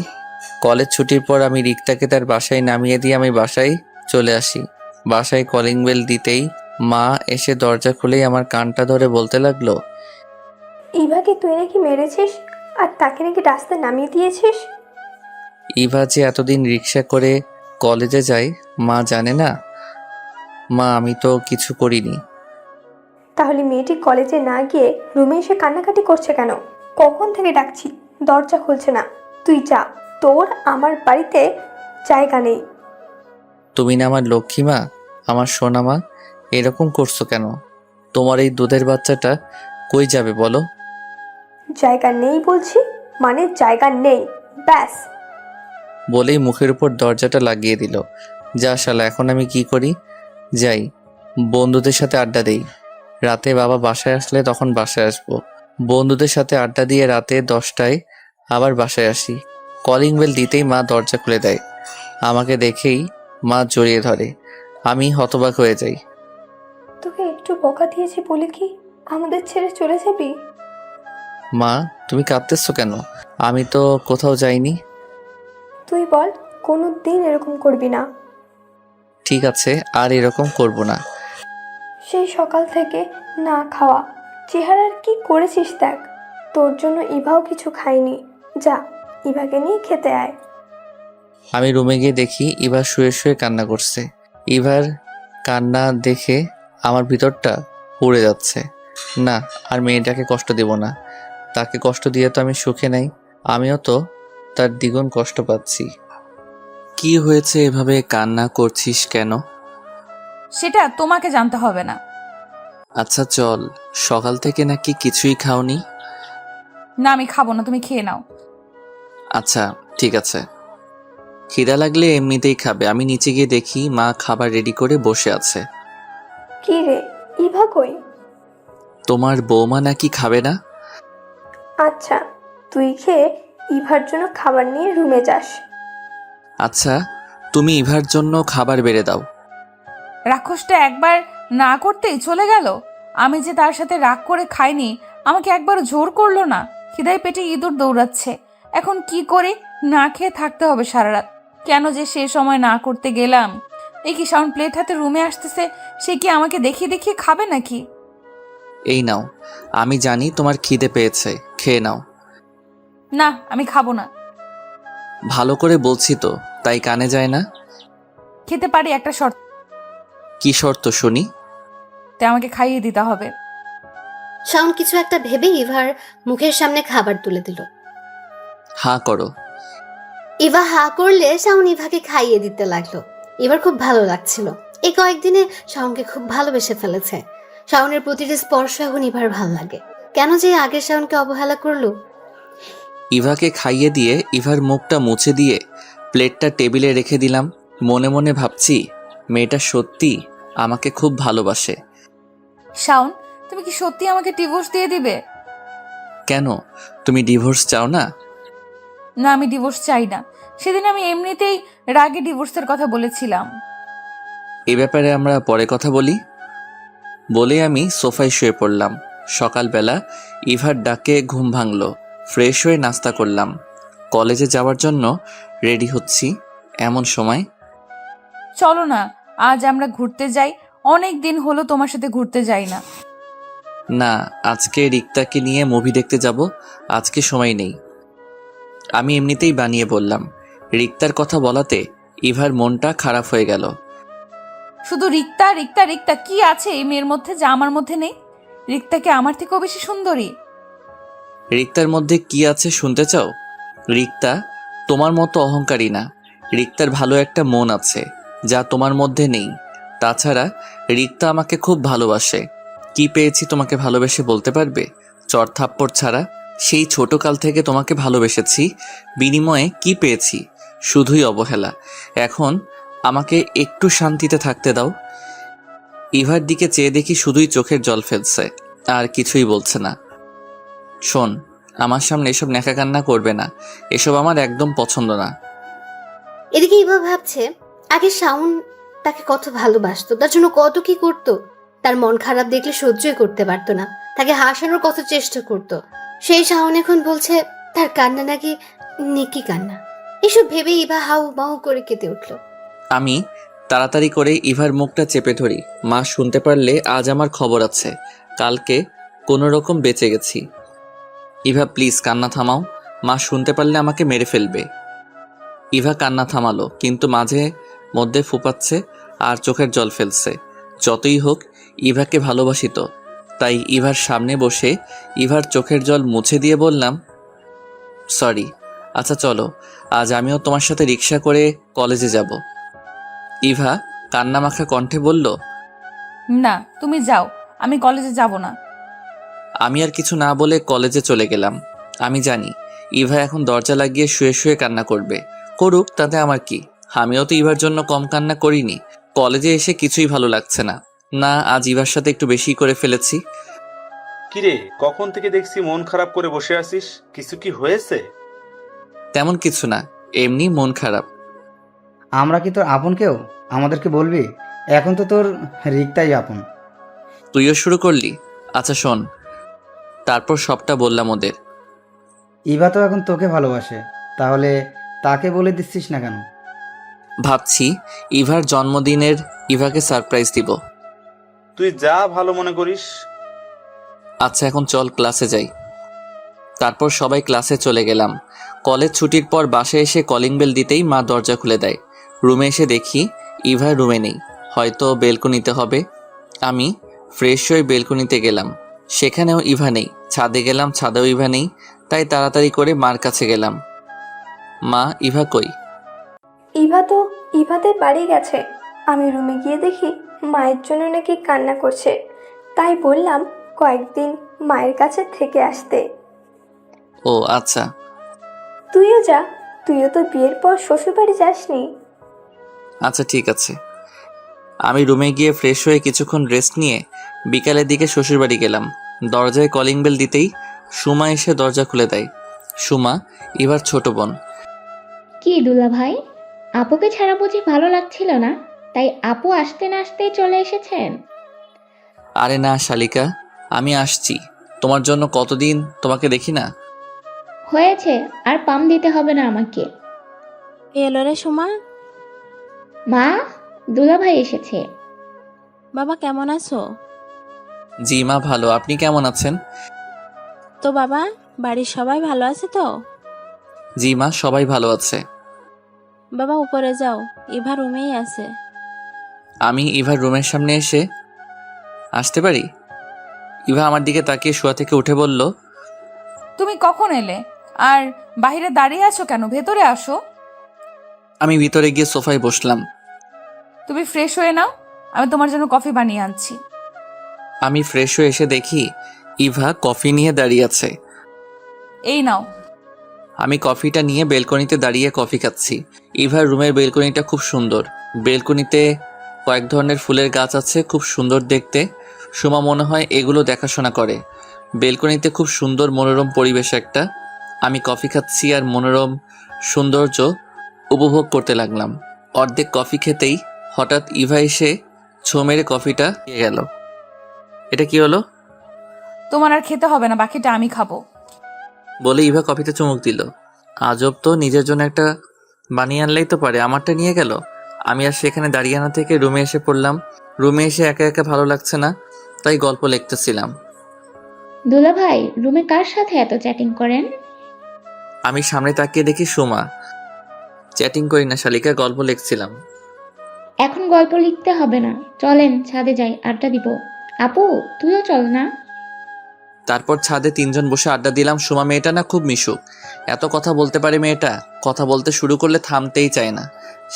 কলেজ ছুটির পর আমি রিক্তাকে তার বাসায় নামিয়ে দিয়ে আমি বাসায় চলে আসি। বাসায় কলিং বেল দিতেই মা এসে দরজা খুলেই আমার কানটা ধরে বলতে লাগলো, ইভাকে তুই নাকি মেরেছিস আর তাকে নাকি রাস্তায় নামিয়ে দিয়েছিস। ইভা যে এতদিন রিক্সা করে কলেজে যায় মা জানে না। মা আমি তো কিছু করিনি। তাহলে মেয়েটি কলেজে না গিয়ে রুমে এসে কান্নাকাটি করছে কেন? কখন থেকে ডাকছি, দরজা খুলছে না। তুই যা, তোর আমার বাড়িতে জায়গা নেই। তুমি না আমার লক্ষ্মী মা, আমার সোনা মা, এরকম করছো কেন? তোমার এই দুধের বাচ্চাটা কই যাবে বলো? জায়গা নেই বলছি, মানে জায়গা নেই, ব্যাস। বলেই মুখের উপর দরজাটা লাগিয়ে দিল। যা শালা, এখন আমি কি করি? যাই বন্ধুদের সাথে আড্ডা দেই। রাতে বাবা বাসায় আসলে তখন বাসায় আসবো। বন্ধুদের সাথে আড্ডা দিয়ে রাতে 10টায় আবার বাসায় আসি। কলিং বেল দিতেই মা দরজা খুলে দেয়। আমাকে দেখেই মা জড়িয়ে ধরে। আমি হতবাক হয়ে যাই। তোকে একটু বকা দিয়েছি বলে কি আমাদের ছেড়ে চলে যাবি? মা তুমি কাঁদতেছো কেন? আমি তো কোথাও যাইনি। তুই বল, কোনো দিন এরকম করবি না। ঠিক আছে, আর এরকম করব না। সেই সকাল থেকে না খাওয়া, চেহারার কি করেছিস দেখ। তোর জন্য ইভাও কিছু খায়নি। যা, ইভাকে নিয়ে খেতে আয়। আমি রুমে গিয়ে দেখি ইভা শুয়ে শুয়ে কান্না করছে। ইভার কান্না দেখে আমার ভিতরটা পুড়ে যাচ্ছে। না, আর মেয়েটাকে কষ্ট দেব না। তাকে কষ্ট দিয়ে তো আমি সুখে নাই, আমিও তো তার দ্বিগুণ কষ্ট পাচ্ছি। কি হয়েছে, এভাবে কান্না করছিস কেন? সেটা তোমাকে জানতে হবে না। আচ্ছা চল, সকাল থেকে নাকি কিছুই খাওনি? না আমি খাবো না, তুমি খেয়ে নাও। আচ্ছা ঠিক আছে, খিদা লাগলে এমনিতেই খাবে। আমি নিচে গিয়ে দেখি মা খাবার রেডি করে বসে আছে। কি রে, ইভা কই? তোমার বৌমা নাকি খাবে না? আচ্ছা, তুই খেয়ে ইভার জন্য খাবার নিয়ে রুমে যাস। আচ্ছা তুমি ইভার জন্য খাবার বেড়ে দাও। রাক্ষসটা একবার না করতেই চলে গেল। আমি যে তার সাথে রাগ করে খাইনি, আমাকে একবার জোর করলো না। খিদায় পেটে ইঁদুর দৌড়াচ্ছে। এখন কি করি? না খেয়ে থাকতে হবে সারা রাত। কেন যে সে সময় না করতে গেলাম? এই কি সাউন্ড প্লেট হাতে রুমে আসতেছে, সে কি আমাকে দেখিয়ে দেখিয়ে খাবে নাকি? এই নাও, আমি জানি তোমার খিদে পেয়েছে, খেয়ে নাও। না, আমি খাবো না। ভালো করে বলছি তো, তাই কানে যায় না। খেতে পারি, একটা শর্ত। কি শর্ত শুনি? তে আমাকে খাইয়ে দিতে হবে। শাওন কিছু একটা ভেবে ইভার মুখের সামনে খাবার তুলে দিল। হাঁ করো। ইভা হা করলে শাওন ইভাকে খাইয়ে দিতে লাগলো। এবার খুব ভালো লাগছিল। এই কয়েকদিনে শাওনকে খুব ভালোবেসে ফেলেছে। শাওনের প্রতিটি স্পর্শ এখন ইভার ভালো লাগে। কেন যে আগের শাওনকে অবহেলা করলো। ইভাকে খাইয়ে দিয়ে ইভার মুখটা মুছে দিয়ে প্লেটটা টেবিলে রেখে দিলাম। মনে মনে ভাবছি, মেয়েটা সত্যি আমাকে খুব ভালোবাসে। শাওন, তুমি কি সত্যি আমাকে ডিভোর্স দিয়ে দিবে? কেন, তুমি ডিভোর্স চাও না? না, আমি ডিভোর্স চাই না। সেদিন আমি এমনিতেই রাগে ডিভোর্সের কথা বলেছিলাম। এ ব্যাপারে আমরা পরে কথা বলি বলে আমি সোফায় শুয়ে পড়লাম। সকালবেলা ইভার ডাকে ঘুম ভাঙলো। ফ্রেশ হয়ে নাস্তা করলাম। কলেজে যাওয়ার জন্য রেডি হচ্ছি। এমন সময়, চলো না, আজ আমরা ঘুরতে যাই। অনেক দিন হলো তোমার সাথে ঘুরতে যাই না। না, আজকে রিক্তাকে নিয়ে মুভি দেখতে যাব। আজকে সময় নেই। আমি এমনিতেই বানিয়ে বললাম। রিক্তার কথা বলাতে ইভার মনটা খারাপ হয়ে গেল। শুধু রিক্তা রিক্তা রিক্তা, কি আছে এই মেয়ের মধ্যে যা আমার মধ্যে নেই? রিক্তাকে আমার থেকেও বেশি সুন্দরী। রিক্তার মধ্যে কি আছে শুনতে চাও? রিক্তা তোমার মতো অহংকারী না। রিক্তার ভালো একটা মন আছে, যা তোমার মধ্যে নেই। তাছাড়া রিক্তা আমাকে খুব ভালোবাসে। কি পেয়েছি তোমাকে ভালোবেসে বলতে পারবে? চড় থাপ্পড় ছাড়া। সেই ছোটকাল থেকে তোমাকে ভালোবেসেছি, বিনিময়ে কি পেয়েছি? শুধুই অবহেলা। এখন আমাকে একটু শান্তিতে থাকতে দাও। ইভার দিকে চেয়ে দেখি শুধুই চোখের জল ফেলছে, আর কিছুই বলছে না। শোন, আমার সামনে এসব ন্যাকা কান্না করবে না। এসব আমার একদম পছন্দ না। এদিকে ইভা ভাবছে, আগে শাওন তাকে কত ভালোবাসতো, তার জন্য কত কি করত। তার মন খারাপ দেখলে সহ্যই করতে পারতো না, তাকে হাসানোর কত চেষ্টা করত। সেই শাওন এখন বলছে তার কান্না নাকি নেকি কান্না। এসব ভেবে ইভা হাউ মাউ করে কেঁদে উঠলো। আমি তাড়াতাড়ি করে ইভার মুখটা চেপে ধরি। মা শুনতে পারলে আজ আমার খবর আছে। কালকে কোনো রকম বেঁচে গেছি। ইভা প্লিজ কান্না থামাও। মা শুনতে পারলে আমাকে মেরে ফেলবে। ইভা কান্না থামালো, কিন্তু মাঝে মধ্যে ফুপাচ্ছে আর চোখের জল ফেলছে। যতই হোক, ইভাকে ভালোবাসি তো। তাই ইভার সামনে বসে ইভার চোখের জল মুছে দিয়ে বললাম, সরি। আচ্ছা চলো, আজ আমিও তোমার সাথে রিক্সা করে কলেজে যাব। ইভা কান্নামাখা কণ্ঠে বলল, না, তুমি যাও, আমি কলেজে যাব না। আমি আর কিছু না বলে কলেজে চলে গেলাম। আমি জানি ইভা এখন দরজা লাগিয়ে শুয়ে শুয়ে কান্না করবে। করুক, তাতে আমার কি? আমিও তো ইভার জন্য কম কান্না করিনি। কলেজে এসে কিছুই ভালো লাগছে না। না, আজ ইভার সাথে একটু বেশি করে ফেলেছি। কিরে, কখন থেকে দেখছি মন খারাপ করে বসে আছিস? কিছু কি হয়েছে? তেমন কিছু না, এমনি মন খারাপ। আমরা কি তোর আপন কেউ? আমাদেরকে বলবি? এখন তো তোর রিক্তাই আপন। তুইও শুরু করলি? আচ্ছা শোন, তারপর সবটা বললাম ওদের। ইভা তো এখন তোকে ভালোবাসে, তাহলে তাকে বলে দিচ্ছিস না কেন? ভাবছি ইভার জন্মদিনের ইভাকে সারপ্রাইজ দিব। তুই যা ভালো মনে করিস। আচ্ছা এখন চল ক্লাসে যাই। তারপর সবাই ক্লাসে চলে গেলাম। কলেজ ছুটির পর বাসায় এসে কলিং বেল দিতেই মা দরজা খুলে দেয়। রুমে এসে দেখি ইভা রুমে নেই, হয়তো বেলকনিতে হবে। আমি ফ্রেশ হয়ে বেলকনিতে গেলাম, সেখানেও ইভা নেই। ছাদে গেলাম, ছাদেও ইভা নেই। তাই তাড়াতাড়ি করে মার কাছে গেলাম। মা, ইভা কই? ইভাদের বাড়ি গেছে। আমি রুমে গিয়ে দেখি মায়ের জন্য নাকি কান্না করছে, তাই বললাম কয়েকদিন মায়ের কাছে থেকে আসতে। ও আচ্ছা। তুইও যা, তুইও তো বিয়ের পর শ্বশুরবাড়ি যাসনি। আচ্ছা ঠিক আছে। আমি রুমে গিয়ে ফ্রেশ হয়ে কিছুক্ষণ রেস্ট নিয়ে বিকালের দিকে শ্বশুরবাড়ি গেলাম। দরজায় কলিং বেল দিতেই সুমা এসে দরজা খুলে দেয়। সুমা ইভার ছোট বোন। কি দুলা ভাই, আপুকে ছাড়া বুঝি ভালো লাগছিল না, তাই আপু আসতে না আসতেই চলে এসেছেন? আরে না শালিকা, আমি আসছি। তোমার জন্য কতদিন তোমাকে দেখি না। হয়েছে, আর পাম দিতে হবে না আমাকে। এলো রে সুমা। মা, দুলা ভাই এসেছে। বাবা কেমন আছো? জি মা, ভালো। আপনি কেমন আছেন? তো বাবা, বাড়ির সবাই ভালো আছে তো? জি মা, সবাই ভালো আছে। বাবা উপরে যাও, ইভা রুমেই আছে। আমি ইভার রুমের সামনে এসে আসতে পারি? ইভা আমার দিকে তাকিয়ে শোয়া থেকে উঠে বলল, তুমি কখন এলে? আর বাইরে দাঁড়িয়ে আছো কেন? ভেতরে আসো। আমি ভিতরে গিয়ে সোফায় বসলাম। তুমি ফ্রেশ হয়ে নাও, আমি তোমার জন্য কফি বানিয়ে আনছি। আমি ফ্রেশ হয়ে এসে দেখি ইভা কফি নিয়ে দাঁড়িয়ে আছে। এই নাও। আমি কফিটা নিয়ে বেলকনিতে দাঁড়িয়ে কফি খাচ্ছি। ইভার রুমের বেলকনিটা খুব সুন্দর। বেলকনিতে কয়েক ধরনের ফুলের গাছ আছে, খুব সুন্দর দেখতে। সুমা মনে হয় এগুলো দেখাশোনা করে। বেলকনিতে খুব সুন্দর মনোরম পরিবেশ একটা। আমি কফি খাচ্ছি আর মনোরম সৌন্দর্য উপভোগ করতে লাগলাম। অর্ধেক কফি খেতেই হঠাৎ ইভা এসে ছো মেরে কফিটা দিয়ে গেল। এটা কি হলো? তোমার আর খেতে হবে না, বাকিটা আমি খাবো। বলে ইভা কফিতে চুমুক দিল। আজব তো, নিজের জন্য একটা বানিয়ে আনলেই তো পারে, আমারটা নিয়ে গেল। আমি আর সেখানে দাঁড়িয়ে না থেকে রুমে এসে পড়লাম। রুমে এসে একা একা ভালো লাগছে না, তাই গল্প লিখতেছিলাম। দুলা ভাই রুমে কার সাথে এত চ্যাটিং করেন? আমি সামনে তাকিয়ে দেখি সুমা। চ্যাটিং করি না শালিকা, গল্প লিখছিলাম। এখন গল্প লিখতে হবে না, চলেন ছাদে যাই, আড্ডা দিব। আপু তুইও চল না। তারপর ছাদে তিনজন বসে আড্ডা দিলাম। সুমা মেয়েটা না খুব মিশুক, এত কথা বলতে পারে মেয়েটা। কথা বলতে শুরু করলে থামতেই চায় না।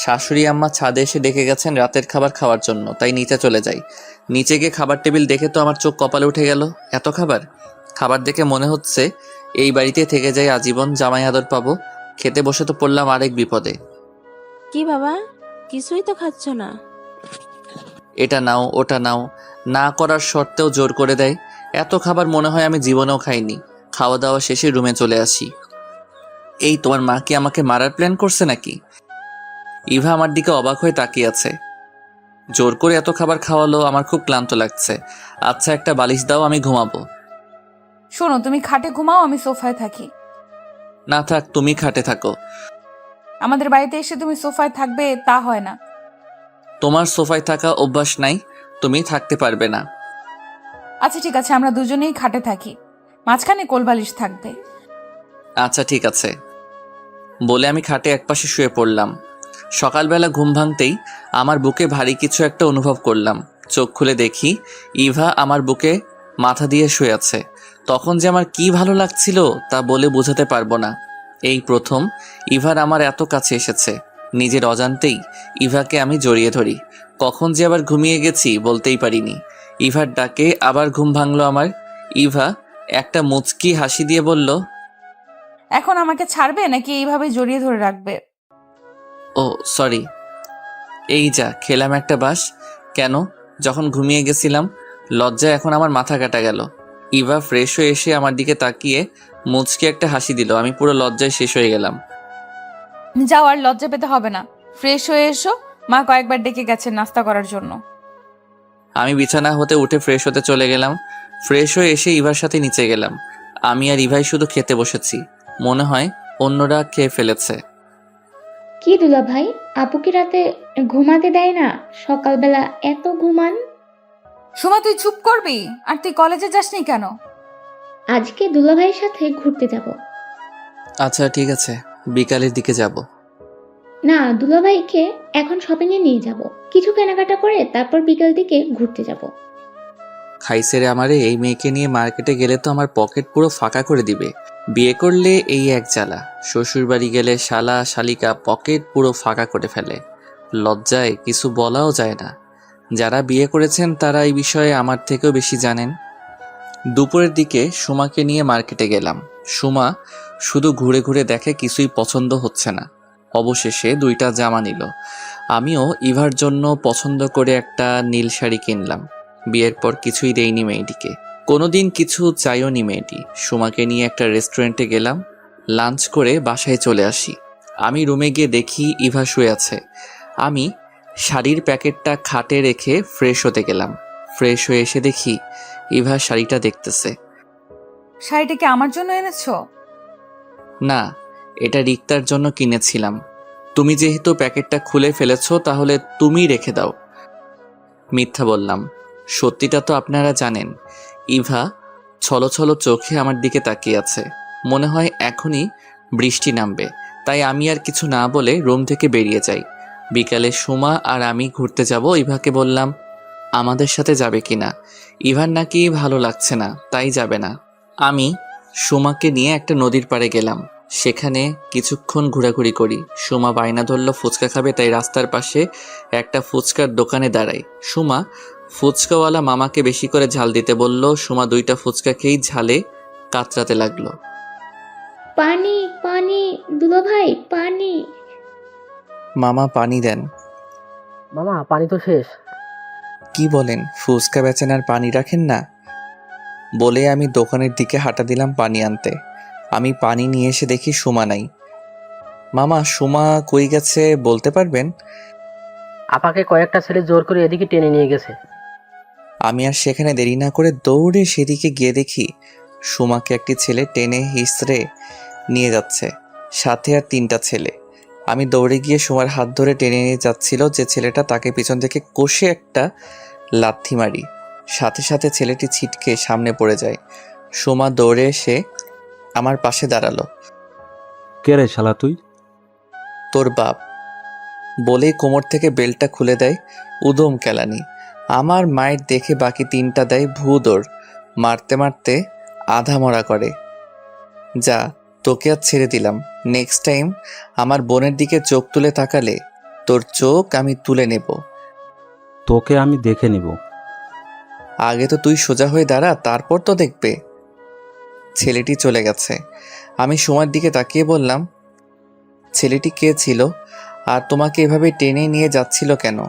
শাশুড়ি আম্মা ছাদে এসে ডেকে গেছেন রাতের খাবার খাওয়ার জন্য, তাই নিচে চলে যাই। নিচে গিয়ে খাবার টেবিল দেখে তো আমার চোখ কপালে উঠে গেল। এত খাবার! খাবার দেখে মনে হচ্ছে এই বাড়িতে থেকে যাই আজীবন, জামাই আদর পাবো। খেতে বসে তো পড়লাম আরেক বিপদে। কি বাবা, কিছুই তো খাচ্ছ না? এটা নাও ওটা নাও, না করার শর্তেও জোর করে দেয়। এত খাবার মনে হয় আমি জীবনেও খাইনি। খাওয়া দাওয়া শেষে রুমে চলে আসি। এই তোমার মা কি আমাকে মারার প্ল্যান করছে নাকি? ইভা আমার দিকে অবাক হয়ে তাকিয়ে আছে। জোর করে এত খাবার খাওয়ালো, আমার খুব ক্লান্ত লাগছে। আচ্ছা একটা বালিশ দাও, আমি ঘুমাবো। শোনো, তুমি খাটে ঘুমাও, আমি সোফায় থাকি। না থাক, তুমি খাটে থাকো। আমাদের বাড়িতে এসে তুমি সোফায় থাকবে তা হয় না। তোমার সোফায় থাকা অভ্যাস নাই, তুমি থাকতে পারবে না। আচ্ছা ঠিক আছে, আমরা দুজনেই খাটে থাকি, মাঝখানে কোলবালিশ থাকবে। আচ্ছা ঠিক আছে বলে আমি খাটে একপাশে শুয়ে পড়লাম। সকালবেলা ঘুম ভাঙতেই আমার বুকে ভারী কিছু একটা অনুভব করলাম। চোখ খুলে দেখি ইভা আমার বুকে মাথা দিয়ে শুয়ে আছে। তখন যে আমার কি ভালো লাগছিল তা বলে বোঝাতে পারবো না। এই প্রথম ইভার আমার এত কাছে এসেছে। নিজের অজান্তেই ইভাকে আমি জড়িয়ে ধরি। কখন যে আবার ঘুমিয়ে গেছি বলতেই পারিনি। ইভার ডাকে আবার ঘুম ভাঙলো আমার। ইভা একটা মুচকি হাসি দিয়ে বলল, এখন আমাকে ছাড়বে নাকি এইভাবে জড়িয়ে ধরে রাখবে? ও সরি, এই যা খেলাম একটা বাস। কেন? যখন ঘুমিয়ে গেছিলাম। লজ্জায় এখন আমার মাথা কাটা গেল। ইভা ফ্রেশ হয়ে এসে আমার দিকে তাকিয়ে মুচকি একটা হাসি দিল। আমি পুরো লজ্জায় শেষ হয়ে গেলাম। যাও, আর লজ্জা পেতে হবে না, ফ্রেশ হয়ে এসো। মা কয়েকবার ডেকে গেছেন নাস্তা করার জন্য। আমি বিছানা হতে উঠে ফ্রেশ হতে চলে গেলাম। ফ্রেশ হয়ে এসে ইভার সাথে নিচে গেলাম। আমি আর ইভাই শুধু খেতে বসেছি। মনে হয় অন্যরা খেয়ে ফেলেছে। কি দুলা ভাই, আপু কি রাতে ঘুমাতে দেয় না? সকালবেলা এত ঘুমান। সুমা তুই চুপ করবি? আর তুই কলেজে যাসনি কেন? আজকে দুলা ভাইয়ের সাথে ঘুরতে যাব। আচ্ছা ঠিক আছে, বিকালের দিকে যাব। না, দুলা ভাইকে এখন শপিং এ নিয়ে যাব, কিছু কেনাকাটা করে তারপর বিকেল দিকে ঘুরতে যাব। খাইছে রে আমারে, এই মেয়েকে নিয়ে মার্কেটে গেলে তো আমার পকেট পুরো ফাঁকা করে দিবে। বিয়ে করলে এই এক জ্বালা, শ্বশুর বাড়ি গেলে শালা শালিকা পকেট পুরো ফাঁকা করে ফেলে। লজ্জায় কিছু বলাও যায় না। যারা বিয়ে করেছেন তারা এই বিষয়ে আমার থেকেও বেশি জানেন। দুপুরের দিকে সুমাকে নিয়ে মার্কেটে গেলাম। সুমা শুধু ঘুরে ঘুরে দেখে, কিছুই পছন্দ হচ্ছে না। অবশেষে 2টা জামা নিল। আমিও ইভার জন্য পছন্দ করে একটা নীল শাড়ি কিনলাম। বিয়ের পর কিছুই দেয়নি মেয়েটিকে, কোনোদিন কিছু চাইও নি মেয়েটি। সুমাকে নিয়ে একটা রেস্টুরেন্টে গেলাম। লাঞ্চ করে বাসায় চলে আসি। আমি রুমে গিয়ে দেখি ইভা শুয়ে আছে। আমি শাড়ির প্যাকেটটা খাটে রেখে ফ্রেশ হতে গেলাম। ফ্রেশ হয়ে এসে দেখি ইভা শাড়িটা দেখতেছে। শাড়িটা কি আমার জন্য এনেছো? না, এটা রিক্তার জন্য কিনেছিলাম। তুমি যেহেতু প্যাকেটটা খুলে ফেলেছো তাহলে তুমি রেখে দাও। মিথ্যা বললাম, সত্যিটা তো আপনারা জানেন। ইভা ছলো ছলো চোখে আমার দিকে তাকিয়ে আছে। মনে হয় এখনই বৃষ্টি নামবে, তাই আমি আর কিছু না বলে রুম থেকে বেরিয়ে যাই। বিকালে সুমা আর আমি ঘুরতে যাব। ইভাকে বললাম আমাদের সাথে যাবে কিনা। ইভার নাকি ভালো লাগছে না, তাই যাবে না। আমি সুমাকে নিয়ে একটা নদীর পাড়ে গেলাম। সেখানে কিছুক্ষণ ঘোরাঘুরি করি। সুমা বায়না ধরল ফুচকা খাবে, তাই রাস্তার পাশে একটা ফুচকার দোকানে দাঁড়াই। সুমা ফুচকাওয়ালা মামাকে বেশি করে ঝাল দিতে বলল। সুমা 2টা ফুচকা খেয়েই ঝালে কাতরাতে লাগলো। পানি পানি দুলা ভাই, পানি। মামা পানি দেন। মামা পানি তো শেষ। কি বলেন, ফুচকা বেচেন আর পানি রাখেন না? বলে আমি দোকানের দিকে হাঁটা দিলাম পানি আনতে। আমি পানি নিয়ে এসে দেখি সুমা নাই। মামা, সুমা কই গেছে বলতে পারবেন? আপাকে কয়েকটা ছেলে জোর করে এদিকে টেনে নিয়ে গেছে। আমি আর সেখানে দেরি না করে দৌড়ে সেদিকে গিয়ে দেখি সুমাকে একটি ছেলে টেনে হিসড়ে নিয়ে যাচ্ছে, সাথে আর 3টা ছেলে। আমি দৌড়ে গিয়ে সুমার হাত ধরে টেনে নিয়ে যাচ্ছিল যে ছেলেটা, তাকে পিছন থেকে কষে একটা লাথি মারি। সাথে সাথে ছেলেটি ছিটকে সামনে পড়ে যায়। সুমা দৌড়ে এসে আমার পাশে দাঁড়ালো। কে রে শালা তুই? তোর বাপ। বলেই কোমর থেকে বেল্টটা খুলে দেয়। উদম কেলানি। আমার মায়ের দেখে বাকি 3টা দেয় ভূ দৌড়। মারতে মারতে আধা মরা করে। যা, তোকে আর ছেড়ে দিলাম। নেক্সট টাইম আমার বোনের দিকে চোখ তুলে তাকালে তোর চোখ আমি তুলে নেব। তোকে আমি দেখে নিব। আগে তো তুই সোজা হয়ে দাঁড়া, তারপর তো দেখবে। ছেলেটি চলে গেছে। আমি সুমার দিকে তাকিয়ে বললাম, ছেলেটি কে ছিল আর তোমাকে এভাবে টেনে নিয়ে যাচ্ছিল কেন?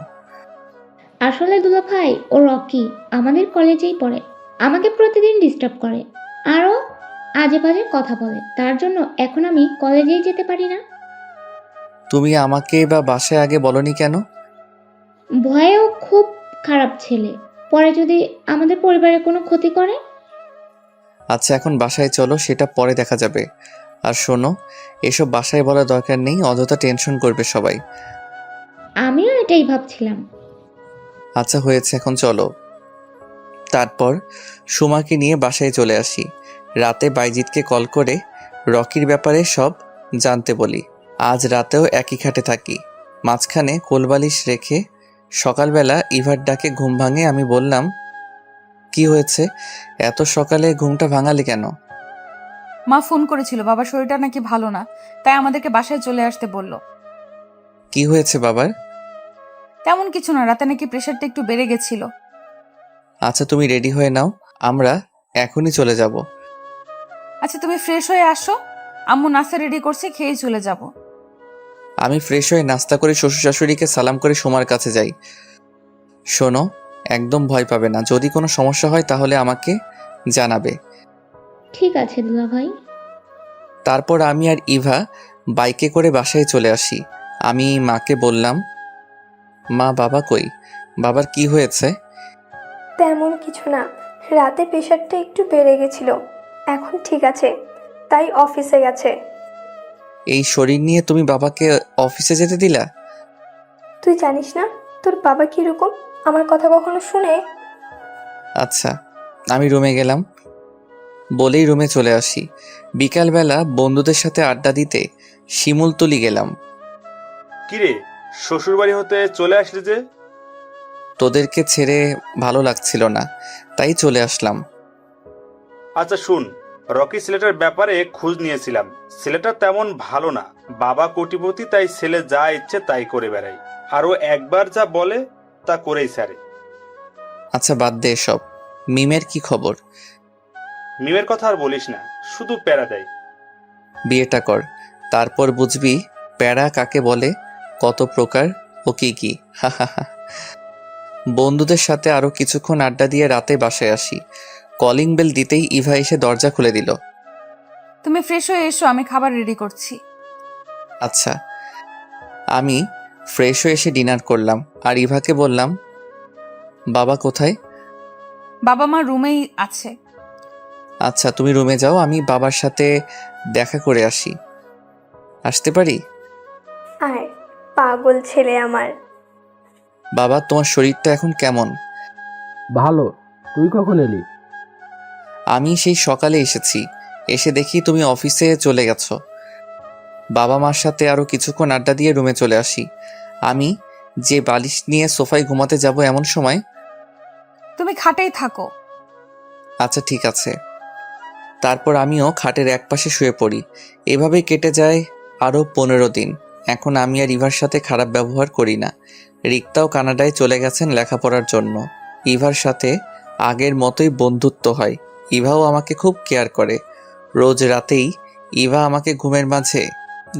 আসলে দুলা ভাই, ও রকি, আমাদের কলেজেই পড়ে। আমাকে প্রতিদিন ডিস্টার্ব করে, আরও আজে বাজে কথা বলে। তার জন্য এখন আমি কলেজেই যেতে পারি না। তুমি আমাকে বা বাসায় আগে বলনি কেন? ভয়েও খুব খারাপ ছেলে, পরে যদি আমাদের পরিবারের কোনো ক্ষতি করে। আচ্ছা, এখন বাসায় চলো, সেটা পরে দেখা যাবে। আর শোনো, এসব বাসায় বলার দরকার নেই, অযথা টেনশন করবে সবাই। আমিও এটাই ভাবছিলাম। আচ্ছা হয়েছে, এখন চলো। তারপর সুমাকে নিয়ে বাসায় চলে আসি। রাতে বাইজিৎকে কল করে রকির ব্যাপারে সব জানতে বলি। আজ রাতেও একই খাটে থাকি। মাঝখানে কোলবালিশ রেখে সকালবেলা ইভার ডাকে ঘুম ভাঙে। আমি বললাম, কি হয়েছে, এত সকালে ঘুমটা ভাঙালি কেন? মা ফোন করেছিল, বাবার শরীরটা নাকি ভালো না, তাই আমাদেরকে বাসায় চলে আসতে বলল। কি হয়েছে বাবার? তেমন কিছু না, রাতে নাকি প্রেশারটা একটু বেড়ে গেছিল। আচ্ছা তুমি রেডি হয়ে নাও, আমরা এখনই চলে যাব। আচ্ছা তুমি ফ্রেশ হয়ে আসো, আম্মু নাস্তা রেডি করছে, খেয়ে চলে যাব। আমি ফ্রেশ হয়ে নাস্তা করে শ্বশুর শাশুড়িকে সালাম করে সুমার কাছে যাই। শোনো, একদম ভয় পাবে না, যদি কোনো সমস্যা হয় তাহলে আমাকে জানাবে। ঠিক আছে দুলা ভাই। তারপর আমি আর ইভা বাইকে করে বাসায় চলে আসি। আমি মাকে বললাম, মা বাবা কই? বাবার কি হয়েছে? তেমন কিছু না, রাতে প্রেশারটা একটু বেড়ে গেছিল, এখন ঠিক আছে, তাই অফিসে গেছে। এই শরীর নিয়ে তুমি বাবাকে অফিসে যেতে দিলা? তুই জানিস না তোর বাবা কিরকম, আমার কথা কখনো শুনে? আচ্ছা, আমি রুমে গেলাম। বলেই রুমে চলে আসি। বিকালবেলা বন্ধুদের সাথে আড্ডা দিতে শিমুলতলি গেলাম। কিরে, শ্বশুরবাড়ি হতে চলে আসলি যে? তোদেরকে ছেড়ে ভালো লাগছিল না, তাই চলে আসলাম। আচ্ছা শুন, রকি ছেলেটার ব্যাপারে খোঁজ নিয়েছিলাম। ছেলেটা তেমন ভালো না, বাবা কোটিপতি, তাই ছেলে যা ইচ্ছে তাই করে বেড়ায়। আরও একবার যা বলে তা করেই ছাড়ে। আচ্ছা বাদ দে এসব। মিমের কি খবর? মিমের কথা আর বলিস না, শুধু প্যারা দেয়। বিয়েটা কর, তারপর বুঝবি প্যারা কাকে বলে, কত প্রকার ও কি কি। বন্ধুদের সাথে আরো কিছুক্ষণ আড্ডা দিয়ে রাতে বাসায় আসি। কলিং বেল দিতেই ইভা এসে দরজা খুলে দিল। তুমি ফ্রেশ হয়ে এসো, আমি খাবার রেডি করছি। আচ্ছা। আমি ফ্রেশ হয়ে এসে ডিনার করলাম আর ইভাকে বললাম, বাবা কোথায়? বাবা মা রুমেই আছে। আচ্ছা তুমি রুমে যাও, আমি বাবার সাথে দেখা করে আসি। আসতে পারি? আয়, পাগল ছেলে আমার। বাবা তোমার শরীরটা এখন কেমন? ভালো। তুই কখন এলি? আমি সেই সকালে এসেছি, এসে দেখি তুমি অফিসে চলে গেছো। বাবা মার সাথে আরও কিছুক্ষণ আড্ডা দিয়ে রুমে চলে আসি। আমি যে বালিশ নিয়ে সোফায় ঘুমাতে যাব এমন সময়, তুমি খাটেই থাকো। আচ্ছা ঠিক আছে। তারপর আমিও খাটের একপাশে শুয়ে পড়ি। এভাবেই কেটে যায় আরও 15 দিন। এখন আমি আর ইভার সাথে খারাপ ব্যবহার করি না। রিক্তাও কানাডায় চলে গেছেন লেখাপড়ার জন্য। ইভার সাথে আগের মতোই বন্ধুত্ব হয়। ইভাও আমাকে খুব কেয়ার করে। রোজ রাতেই ইভা আমাকে ঘুমের মাঝে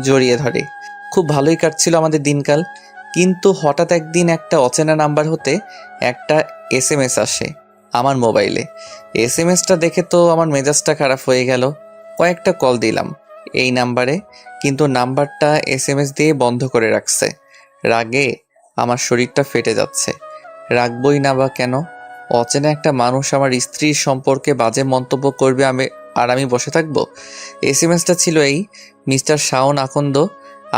জড়িয়ে ধরে। খুব ভালোই কাটছিল আমাদের দিনকাল। কিন্তু হঠাৎ একদিন একটা অচেনা নাম্বার হতে একটা SMS আসে আমার মোবাইলে। SMS-টা দেখে তো আমার মেজাজটা খারাপ হয়ে গেল। কয়েকটা কল দিলাম এই নাম্বারে, কিন্তু নাম্বারটা SMS দিয়ে বন্ধ করে রাখছে। রাগে আমার শরীরটা ফেটে যাচ্ছে। রাখবই না বা কেন? অচেনা একটা মানুষ আমার স্ত্রীর সম্পর্কে বাজে মন্তব্য করবে, আমি বসে থাকবো? SMS-টা ছিল এই: মিস্টার শাওন আকন্দ,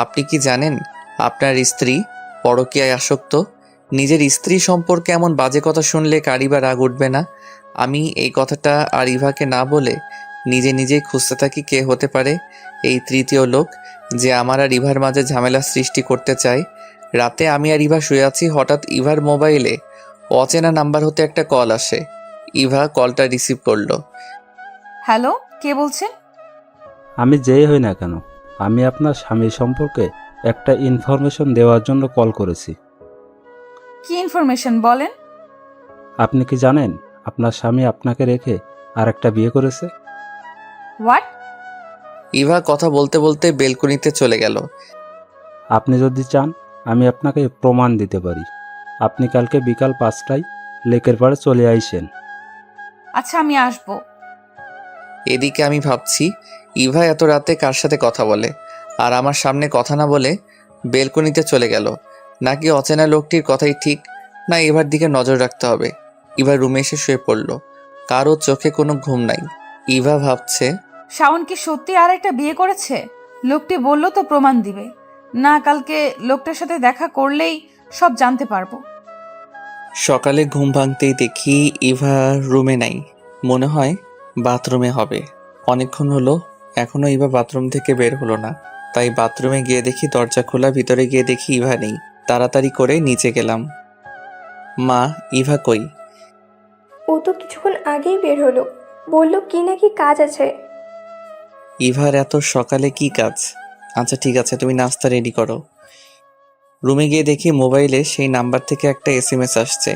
আপনি কি জানেন আপনার স্ত্রী পরকীয়ায় আসক্ত? নিজের স্ত্রী সম্পর্কে এমন বাজে কথা শুনলে কারই বা রাগ উঠবে না? আমি এই কথাটা আর ইভাকে না বলে নিজে নিজেই খুঁজতে থাকি কে হতে পারে এই তৃতীয় লোক যে আমার আর ইভার মাঝে ঝামেলা সৃষ্টি করতে চায়। রাতে আমি আর ইভা শুয়ে আছি, হঠাৎ ইভার মোবাইলে অচেনা নাম্বার হতে একটা কল আসে। ইভা কলটা রিসিভ করলো। হ্যালো, কে বলছেন? আমি যেই হই না কেন, আমি আপনার স্বামী সম্পর্কে একটা ইনফরমেশন দেওয়ার জন্য কল করেছি। কি ইনফরমেশন বলেন? আপনি কি জানেন আপনার স্বামী আপনাকে রেখে আর একটা বিয়ে করেছে? হোয়াট? ইভা কথা বলতে বলতে বেলকনিতে চলে গেল। আপনি যদি চান আমি আপনাকে প্রমাণ দিতে পারি। আপনি কালকে বিকাল 5টায় লেকের পাড়ে চলে আইসেন। আচ্ছা, আমি আসবো। এদিকে আমি ভাবছি ইভা এত রাতে কার সাথে কথা বলে, আর আমার সামনে কথা না বলে বেলকনিতে চলে গেল। নাকি অচেনা লোকটির কথাই ঠিক, না ইভার দিকে নজর রাখতে হবে। ইভা রুমে এসে শুয়ে পড়ল। কারো চোখে কোনো ঘুম নাই। ইভা ভাবছে, শাওন কি সত্যি আর একটা বিয়ে করেছে? লোকটি বলল তো প্রমাণ দিবে। না, কালকে লোকটার সাথে দেখা করলেই সব জানতে পারবো। সকালে ঘুম ভাঙতেই দেখি ইভা রুমে নাই। মনে হয় বাথরুমে হবে। অনেকক্ষণ হলো, এখনো ইভা বাথরুম থেকে বের হলো না। তাই বাথরুমে গিয়ে দেখি দরজা খোলা। ভিতরে গিয়ে দেখি ইভা নেই। তাড়াতাড়ি করে নিচে গেলাম। মা, ইভা কই? ও তো কিছুক্ষণ আগেই বের হলো, বলল কি নাকি কাজ আছে। ইভার এত সকালে কি কাজ? আচ্ছা ঠিক আছে, তুমি নাস্তা রেডি করো। রুমে গিয়ে দেখি মোবাইলে সেই নাম্বার থেকে একটা SMS আসছে।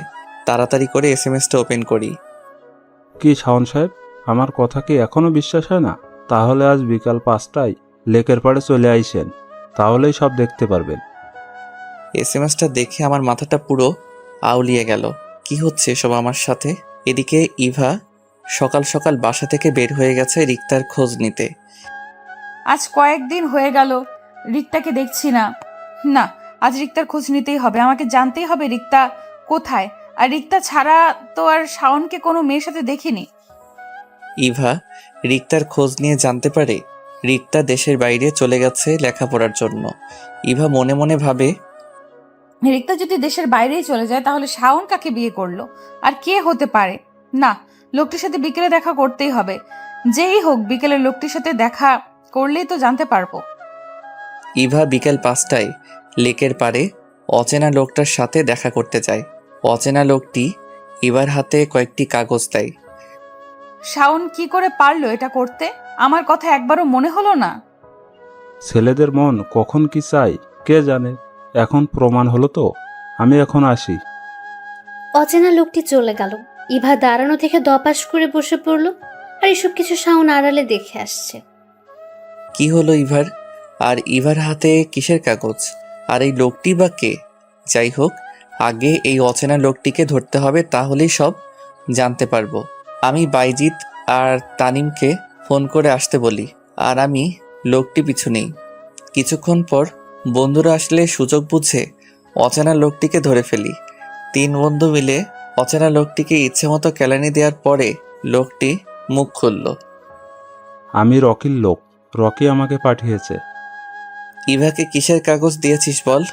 তাড়াতাড়ি করে SMS-টা ওপেন করি। কি শাওন সাহেব, আমার কথা কি এখনো বিশ্বাস হয় না? তাহলে আজ বিকাল 5টায় লেকের পাড়ে চলে আইসেন, তাহলেই সব দেখতে পারবেন। SMS-টা দেখে আমার মাথাটা পুরো আউলিয়ে গেল। কি হচ্ছে এসব আমার সাথে? এদিকে ইভা সকাল সকাল বাসা থেকে বের হয়ে গেছে রিক্তার খোঁজ নিতে। আজ কয়েকদিন হয়ে গেল রিক্তাকে দেখছি না। না, আজ রিক্তার খোঁজ নিতেই হবে। আমাকে জানতেই হবে রিক্তা কোথায়। আর রিক্তা ছাড়া তো আর শাওনকে কোনো মেয়ের সাথে দেখিনি। ইভা রিক্তার খোঁজ নিয়ে জানতে পারে রিক্তা দেশের বাইরে চলে গেছে লেখাপড়ার জন্য। ইভা মনে মনে ভাবে, রিক্তা যদি দেশের বাইরেই চলে যায় তাহলে শাওন কাকে বিয়ে করলো আর কে হতে পারে? না, লোকটির সাথে বিকেলে দেখা করতেই হবে। যেই হোক, বিকেলে লোকটির সাথে দেখা করলেই তো জানতে পারবো। ইভা বিকেল 5টায় লেকের পাড়ে অচেনা লোকটার সাথে দেখা করতে যায়। অচেনা লোকটি ইভার হাতে কয়েকটি কাগজ দেয়। শাওন কি করে পারলো এটা করতে? আমার কথা একবারও মনে হলো না? ছেলেদের মন কখন কি চায় কে জানে। এখন প্রমাণ হলো তো, আমি এখন আসি। অচেনা লোকটি চলে গেল। ইভা দাঁড়ানো থেকে দপাস করে বসে পড়ল। আর এসব কিছু শাওন আড়ালে দেখে আসছে। কি হলো ইভার? আর ইভার হাতে কিসের কাগজ? আর এই লোকটি বা কে? যাই হোক, আগে এই অচেনা লোকটিকে ধরতে হবে, তাহলেই সব জানতে পারবো। আমি বাইজিৎ আর তানিমকে ফোন করে আসতে বলি, আর আমি লোকটি পিছু নেই। কিছুক্ষণ পর বন্ধুরা আসলে সুযোগ বুঝে অচেনা লোকটিকে ধরে ফেলি। 3 বন্ধু মিলে অচেনা লোকটিকে ইচ্ছে মতো কেলানি দেওয়ার পরে লোকটি মুখ খুলল। আমি রকির লোক, রকি আমাকে পাঠিয়েছে। ইভাকে কিসের কাগজ দিয়েছিস বল?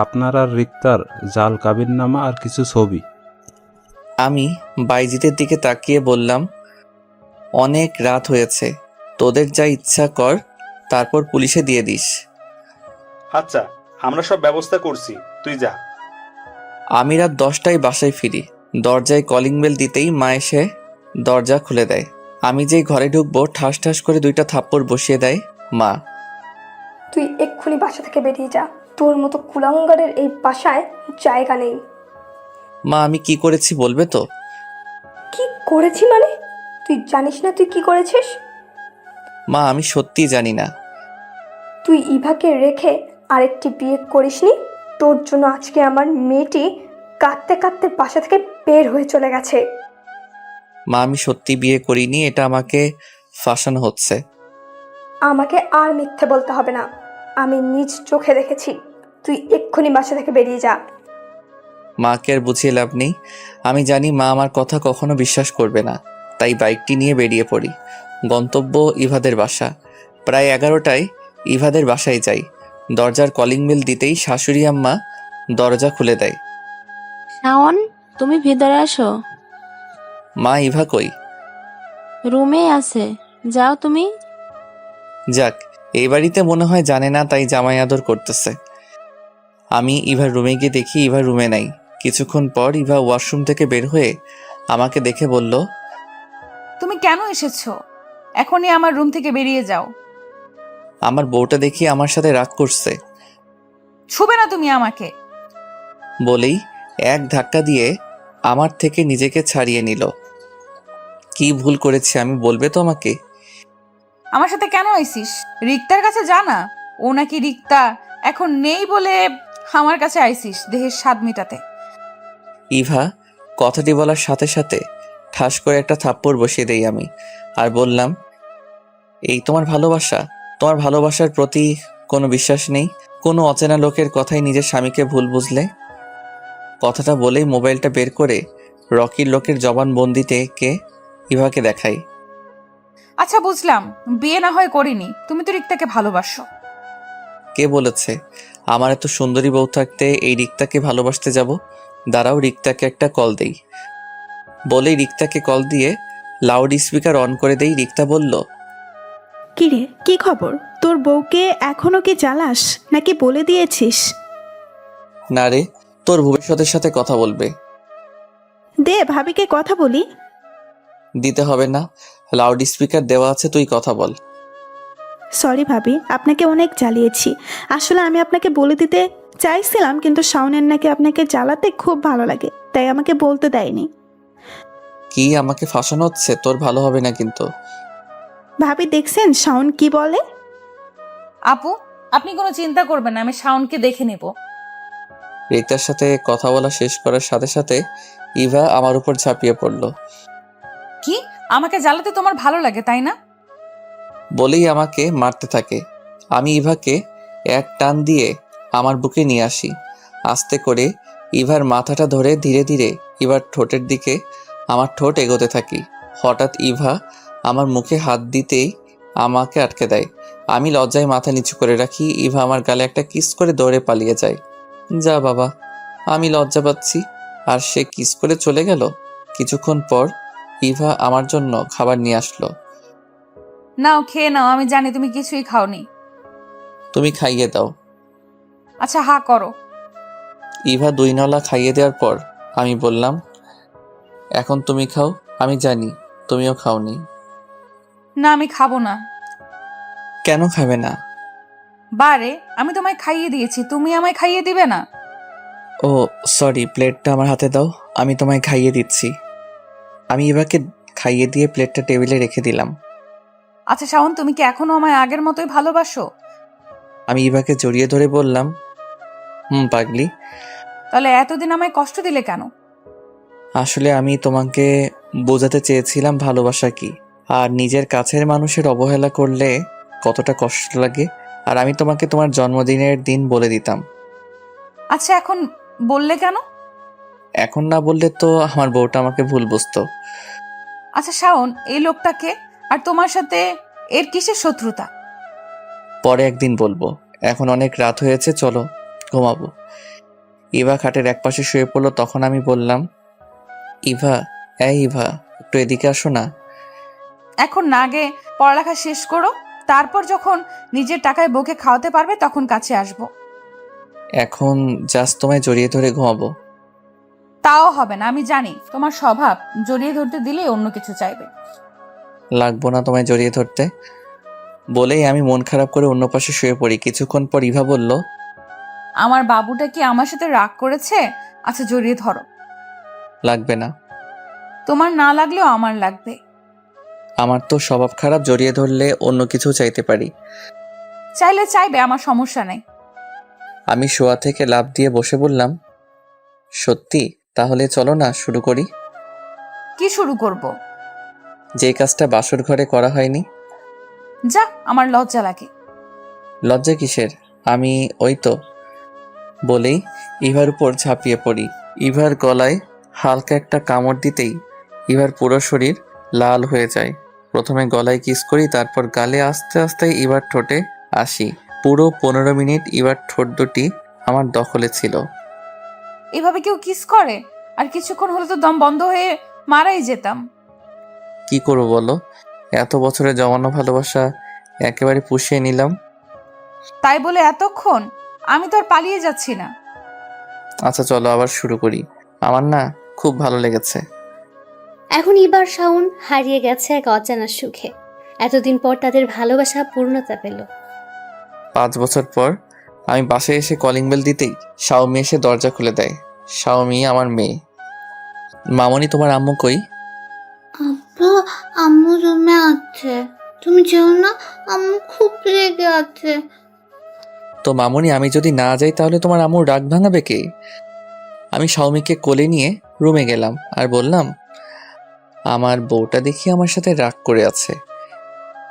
আপনার আর রিক্তার জাল কাবিননামা আর কিছু ছবি। আমি বাইজিতের দিকে তাকিয়ে বললাম, অনেক রাত হয়েছে, তোদের যা ইচ্ছা কর, তারপর পুলিশে দিয়ে দিস। আচ্ছা, আমরা সব ব্যবস্থা করছি, তুই যা। আমি রাত 10টায় বাসায় ফিরি। দরজায় কলিং বেল দিতেই মা এসে দরজা খুলে দেয়। আমি যেই ঘরে ঢুকবো ঠাস ঠাস করে 2টা থাপ্পড় বসিয়ে দেয় মা। তুই এক্ষুনি বাসা থেকে বেরিয়ে যা, তোর মতো কুলাঙ্গারের এই বাসায় জায়গা নেই। মা আমি কি করেছি বলবে তো? কি করেছি মানে? তুই জানিস না তুই কি করেছিস? মা আমি সত্যিই জানি না। তুই ইভাকে রেখে আরেকটি বিয়ে করিসনি? তোর জন্য আজকে আমার মেয়েটি কাঁদতে কাঁদতে বাসা থেকে বের হয়ে চলে গেছে। মা আমি সত্যি বিয়ে করিনি, এটা আমাকে ফাঁসানো হচ্ছে। আমাকে আর মিথ্যে বলতে হবে না, আমি নিজ চোখে দেখেছি। তুই এক্ষুনি বাসা থেকে বেরিয়ে যা। মাকে আর বুঝিয়ে লাভ নেই। আমি জানি মা আমার কথা কখনো বিশ্বাস করবে না, তাই বাইকটি নিয়ে বেরিয়ে পড়ি। গন্তব্য ইভাদের বাসা। প্রায় 11টায় ইভাদের বাসায় যাই। দরজার কলিং বেল দিতেই শাশুড়ি আম্মা দরজা খুলে দেয়। শাওন, তুমি ভিতরে আসো। মা ইভা কই? রুমে আছে, যাও তুমি। যাক, এই বাড়িতে মনে হয় জানে না, তাই জামাই আদর করতেছে। আমি ইভার রুমে গিয়ে দেখি ইভা রুমে নাই। কিছুক্ষণ পর ইভা ওয়াশরুম থেকে বের হয়ে আমাকে দেখে বলল, তুমি কেন এসেছো? এখনই আমার রুম থেকে বেরিয়ে যাও। আমার বউটা দেখি আমার সাথে রাগ করছে। ছুবে না তুমি আমাকে। বলেই এক ধাক্কা দিয়ে আমার থেকে নিজেকে ছাড়িয়ে নিল। কি ভুল করেছি আমি বলবে তো আমাকে? আমার সাথে কেন আইসিস? রিক্তার কাছে যা না। ও নাকি রিক্তা এখন নেই বলে আমার কাছে আইসিস দেহের স্বাদ মেটাতে। ইভা কথাটি বলার সাথে সাথে ঠাস করে একটা থাপ্পড় বসিয়ে দেই আমি, আর বললাম, এই তোমার ভালোবাসা? তোমার ভালোবাসার প্রতি কোনো বিশ্বাস নেই? কোনো অচেনা লোকের কথাই নিজের স্বামীকে ভুল বুঝলে? কথাটা বলেই মোবাইলটা বের করে রকির লোকের জবানবন্দিতে কে ইভাকে দেখাই। আচ্ছা বুঝলাম, বিয়ে না হয় করিনি, তুমি তো রিক্তাকে ভালোবাসো। কে বলেছে? আমার এত সুন্দরী বউ থাকতে এই রিক্তাকে ভালোবাসতে যাব? দাঁড়াও রিক্তাকে একটা কল দেই। বলেই রিক্তাকে কল দিয়ে লাউড স্পিকার অন করে দেই। রিক্তা বলল, কিরে, কি খবর? তোর বউকে এখনো কি জ্বালাস নাকি বলে দিয়েছিস? না রে, তোর ভবিষ্যতের সাথে কথা বলবে। দে ভাবিকে কথা বলি। দিতে হবে না, লাউড স্পিকার দেওয়া আছে, তুই কথা বল। সরি ভাবি, আপনাকে অনেক জ্বালিয়েছি। আসলে আমি আপনাকে বলে দিতে চাইছিলাম, কিন্তু শাওনের নাকি আপনাকে জ্বালাতে খুব ভালো লাগে, তাই আমাকে বলতে দেয়নি। কি আমাকে ফাঁসানো হচ্ছে? তোর ভালো হবে না কিন্তু। ভাবি দেখছেন শাওন কি বলে? আপু, আপনি কোনো চিন্তা করবেন না, আমি শাওনকে দেখে নেব। রিক্তার সাথে কথা বলা শেষ করার সাথে সাথে ইভা আমার উপর ঝাঁপিয়ে পড়ল। কি, আমাকে জ্বালাতে তোমার ভালো লাগে তাই না? বলেই আমাকে মারতে থাকে। আমি ইভাকে এক টান দিয়ে আমার বুকে নিয়ে আসি। আস্তে করে ইভার মাথাটা ধরে ধীরে ধীরে ইভার ঠোঁটের দিকে আমার ঠোঁট এগোতে থাকি। হঠাৎ ইভা আমার মুখে হাত দিতেই আমাকে আটকে দেয়। আমি লজ্জায় মাথা নিচু করে রাখি। ইভা আমার গালে একটা কিস করে দৌড়ে পালিয়ে যায়। যা বাবা, আমি লজ্জা পাচ্ছি, আর সে কিস করে চলে গেল। কিছুক্ষণ পর ইভা আমার জন্য খাবার নিয়ে আসলো। নাও খেয়ে নাও, আমি জানি তুমি কিছুই খাওনি। তুমি খাইয়ে দাও। আচ্ছা হা করো। ইভা 2 নলা খাইয়ে দেওয়ার পর আমি বললাম, এখন তুমি খাও, আমি জানি তুমিও খাওনি। না আমি খাবো না। কেন খাবে না? বারে, আমি তোমায় খাইয়ে দিয়েছি, তুমি আমায় খাইয়ে দিবে না? ও সরি, প্লেটটা আমার হাতে দাও, আমি তোমায় খাইয়ে দিচ্ছি। আমি ইভাকে খাইয়ে দিয়ে প্লেটটা টেবিলে রেখে দিলাম। আচ্ছা শাওন, তুমি কি এখনো আমায় আগের মতোই ভালোবাসো? আমি ইভাকে জড়িয়ে ধরে বললাম, পাগলি। তাহলে এতদিন আমায় কষ্ট দিলে কেন? আসলে আমি তোমাকে বোঝাতে চেয়েছিলাম ভালোবাসা কি, আর নিজের কাছের মানুষের অবহেলা করলে কতটা কষ্ট লাগে। আর আমি তোমাকে তোমার জন্মদিনের দিন বলে দিতাম। আচ্ছা এখন বললে কেন? এখন না বললে তো আমার বউটা আমাকে ভুল বুঝতো। আচ্ছা শাওন, এই লোকটাকে আর তোমার সাথে এর কিসের শত্রুতা? পরে একদিন বলবো, এখন অনেক রাত হয়েছে, চলো ঘুমাবো। ইভা খাটের একপাশে শুয়ে পড়লো। তখন আমি বললাম, ইভা, ইভা একটু এদিকে আসো না। এখন না, আগে পড়ালেখা শেষ করো, তারপর যখন নিজের টাকায় বউকে খাওয়াতে পারবে তখন কাছে আসবো। এখন জাস্ট তোমায় জড়িয়ে ধরে ঘুমাবো। তাও হবে না, আমি জানি তোমার স্বভাব, জড়িয়ে ধরতে দিলে অন্য কিছু চাইবে। লাগবো না তোমায় জড়িয়ে ধরতে বলেই আমি মন খারাপ করে অন্য পাশে শুয়ে পড়ি। কিছুক্ষণ পর ইভা বলল, আমার বাবুটা কি আমার সাথে রাগ করেছে? আচ্ছা জড়িয়ে ধরো। লাগবে না। তোমার না লাগলেও আমার লাগবে। আমার তো স্বভাব খারাপ, জড়িয়ে ধরলে অন্য কিছু চাইতে পারি। চাইলে চাইবে, আমার সমস্যা নেই। আমি শোয়া থেকে লাফ দিয়ে বসে বললাম, সত্যি? তাহলে চলো না শুরু করি। কি শুরু করব? যে কাজটা বাসর ঘরে করা হয়নি। যা, আমার লজ্জা লাগে। লজ্জা কিসের? আমি ওই তো বলেই ইভার উপর ঝাঁপিয়ে পড়ি। ইভার গলায় হালকা একটা কামড় দিতেই ইভার পুরো শরীর লাল হয়ে যায়। প্রথমে গলায় কিস করি, তারপর গালে আস্তে আস্তে ইভার ঠোঁটে আসি। পুরো 15 মিনিট ইভার ঠোঁট দুটি আমার দখলে ছিল। এভাবে কেউ কিস করে? আর কিছুক্ষণ হলে তো দম বন্ধ হয়ে মারাই যেতাম। কি করবো বলো, এত বছরের জমানো ভালোবাসা একেবারে পুষিয়ে নিলাম। তাই বলে এতক্ষণ? আমি তো আর পালিয়ে যাচ্ছি না। আচ্ছা চলো আবার শুরু করি, আমার না খুব ভালো লেগেছে। এখন ইভার শাওন হারিয়ে গেছে এক অজানা সুখে। এতদিন পর তাদের ভালোবাসা পূর্ণতা পেল। 5 বছর পর আমি বাসায় এসে কলিং বেল দিতেই শাওমি এসে দরজা খুলে দেয়। শাওমি আমার মেয়ে। মামনি, তোমার আম্মু কই? আব্বু, আম্মু রুমে আছে, তুমি যেও না, আম্মু খুব রেগে আছে। তো মামনি, আমি যদি না যাই তাহলে তোমার আম্মুর রাগ ভাঙাবে কে? আমি শাওমিকে কোলে নিয়ে রুমে গেলাম আর বললাম, আমার বউটা দেখি আমার সাথে রাগ করে আছে।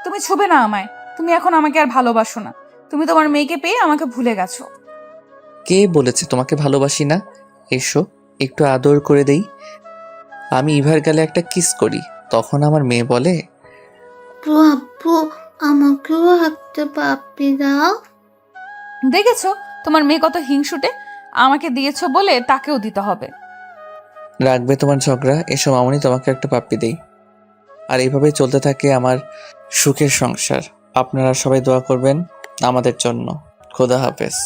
তুমি ছুবে না আমায়। তুমি এখন আমাকে আর ভালোবাসো না। তুমি তোমার মেয়েকে পেয়ে আমাকে ভুলে গেছো। কে বলেছে তোমাকে ভালোবাসি না? এসো একটু আদর করে দেই। আমি ইভার গালে একটা কিস করি, তখন আমার মেয়ে বলে, আব্বু, আমাকেও একটা পাপ্পি দাও। দেখেছো তোমার মেয়ে কত হিংসুটে? আমাকে দিয়েছো বলে তাকেও দিতে হবে। রাখবে তোমার ঝগড়া? এসো মামনি, তোমাকে একটা পাপ্পি দেই। আর এইভাবেই চলতে থাকে আমার সুখের সংসার। আপনারা সবাই দোয়া করবেন আমাদের জন্য। খোদা হাফেজ।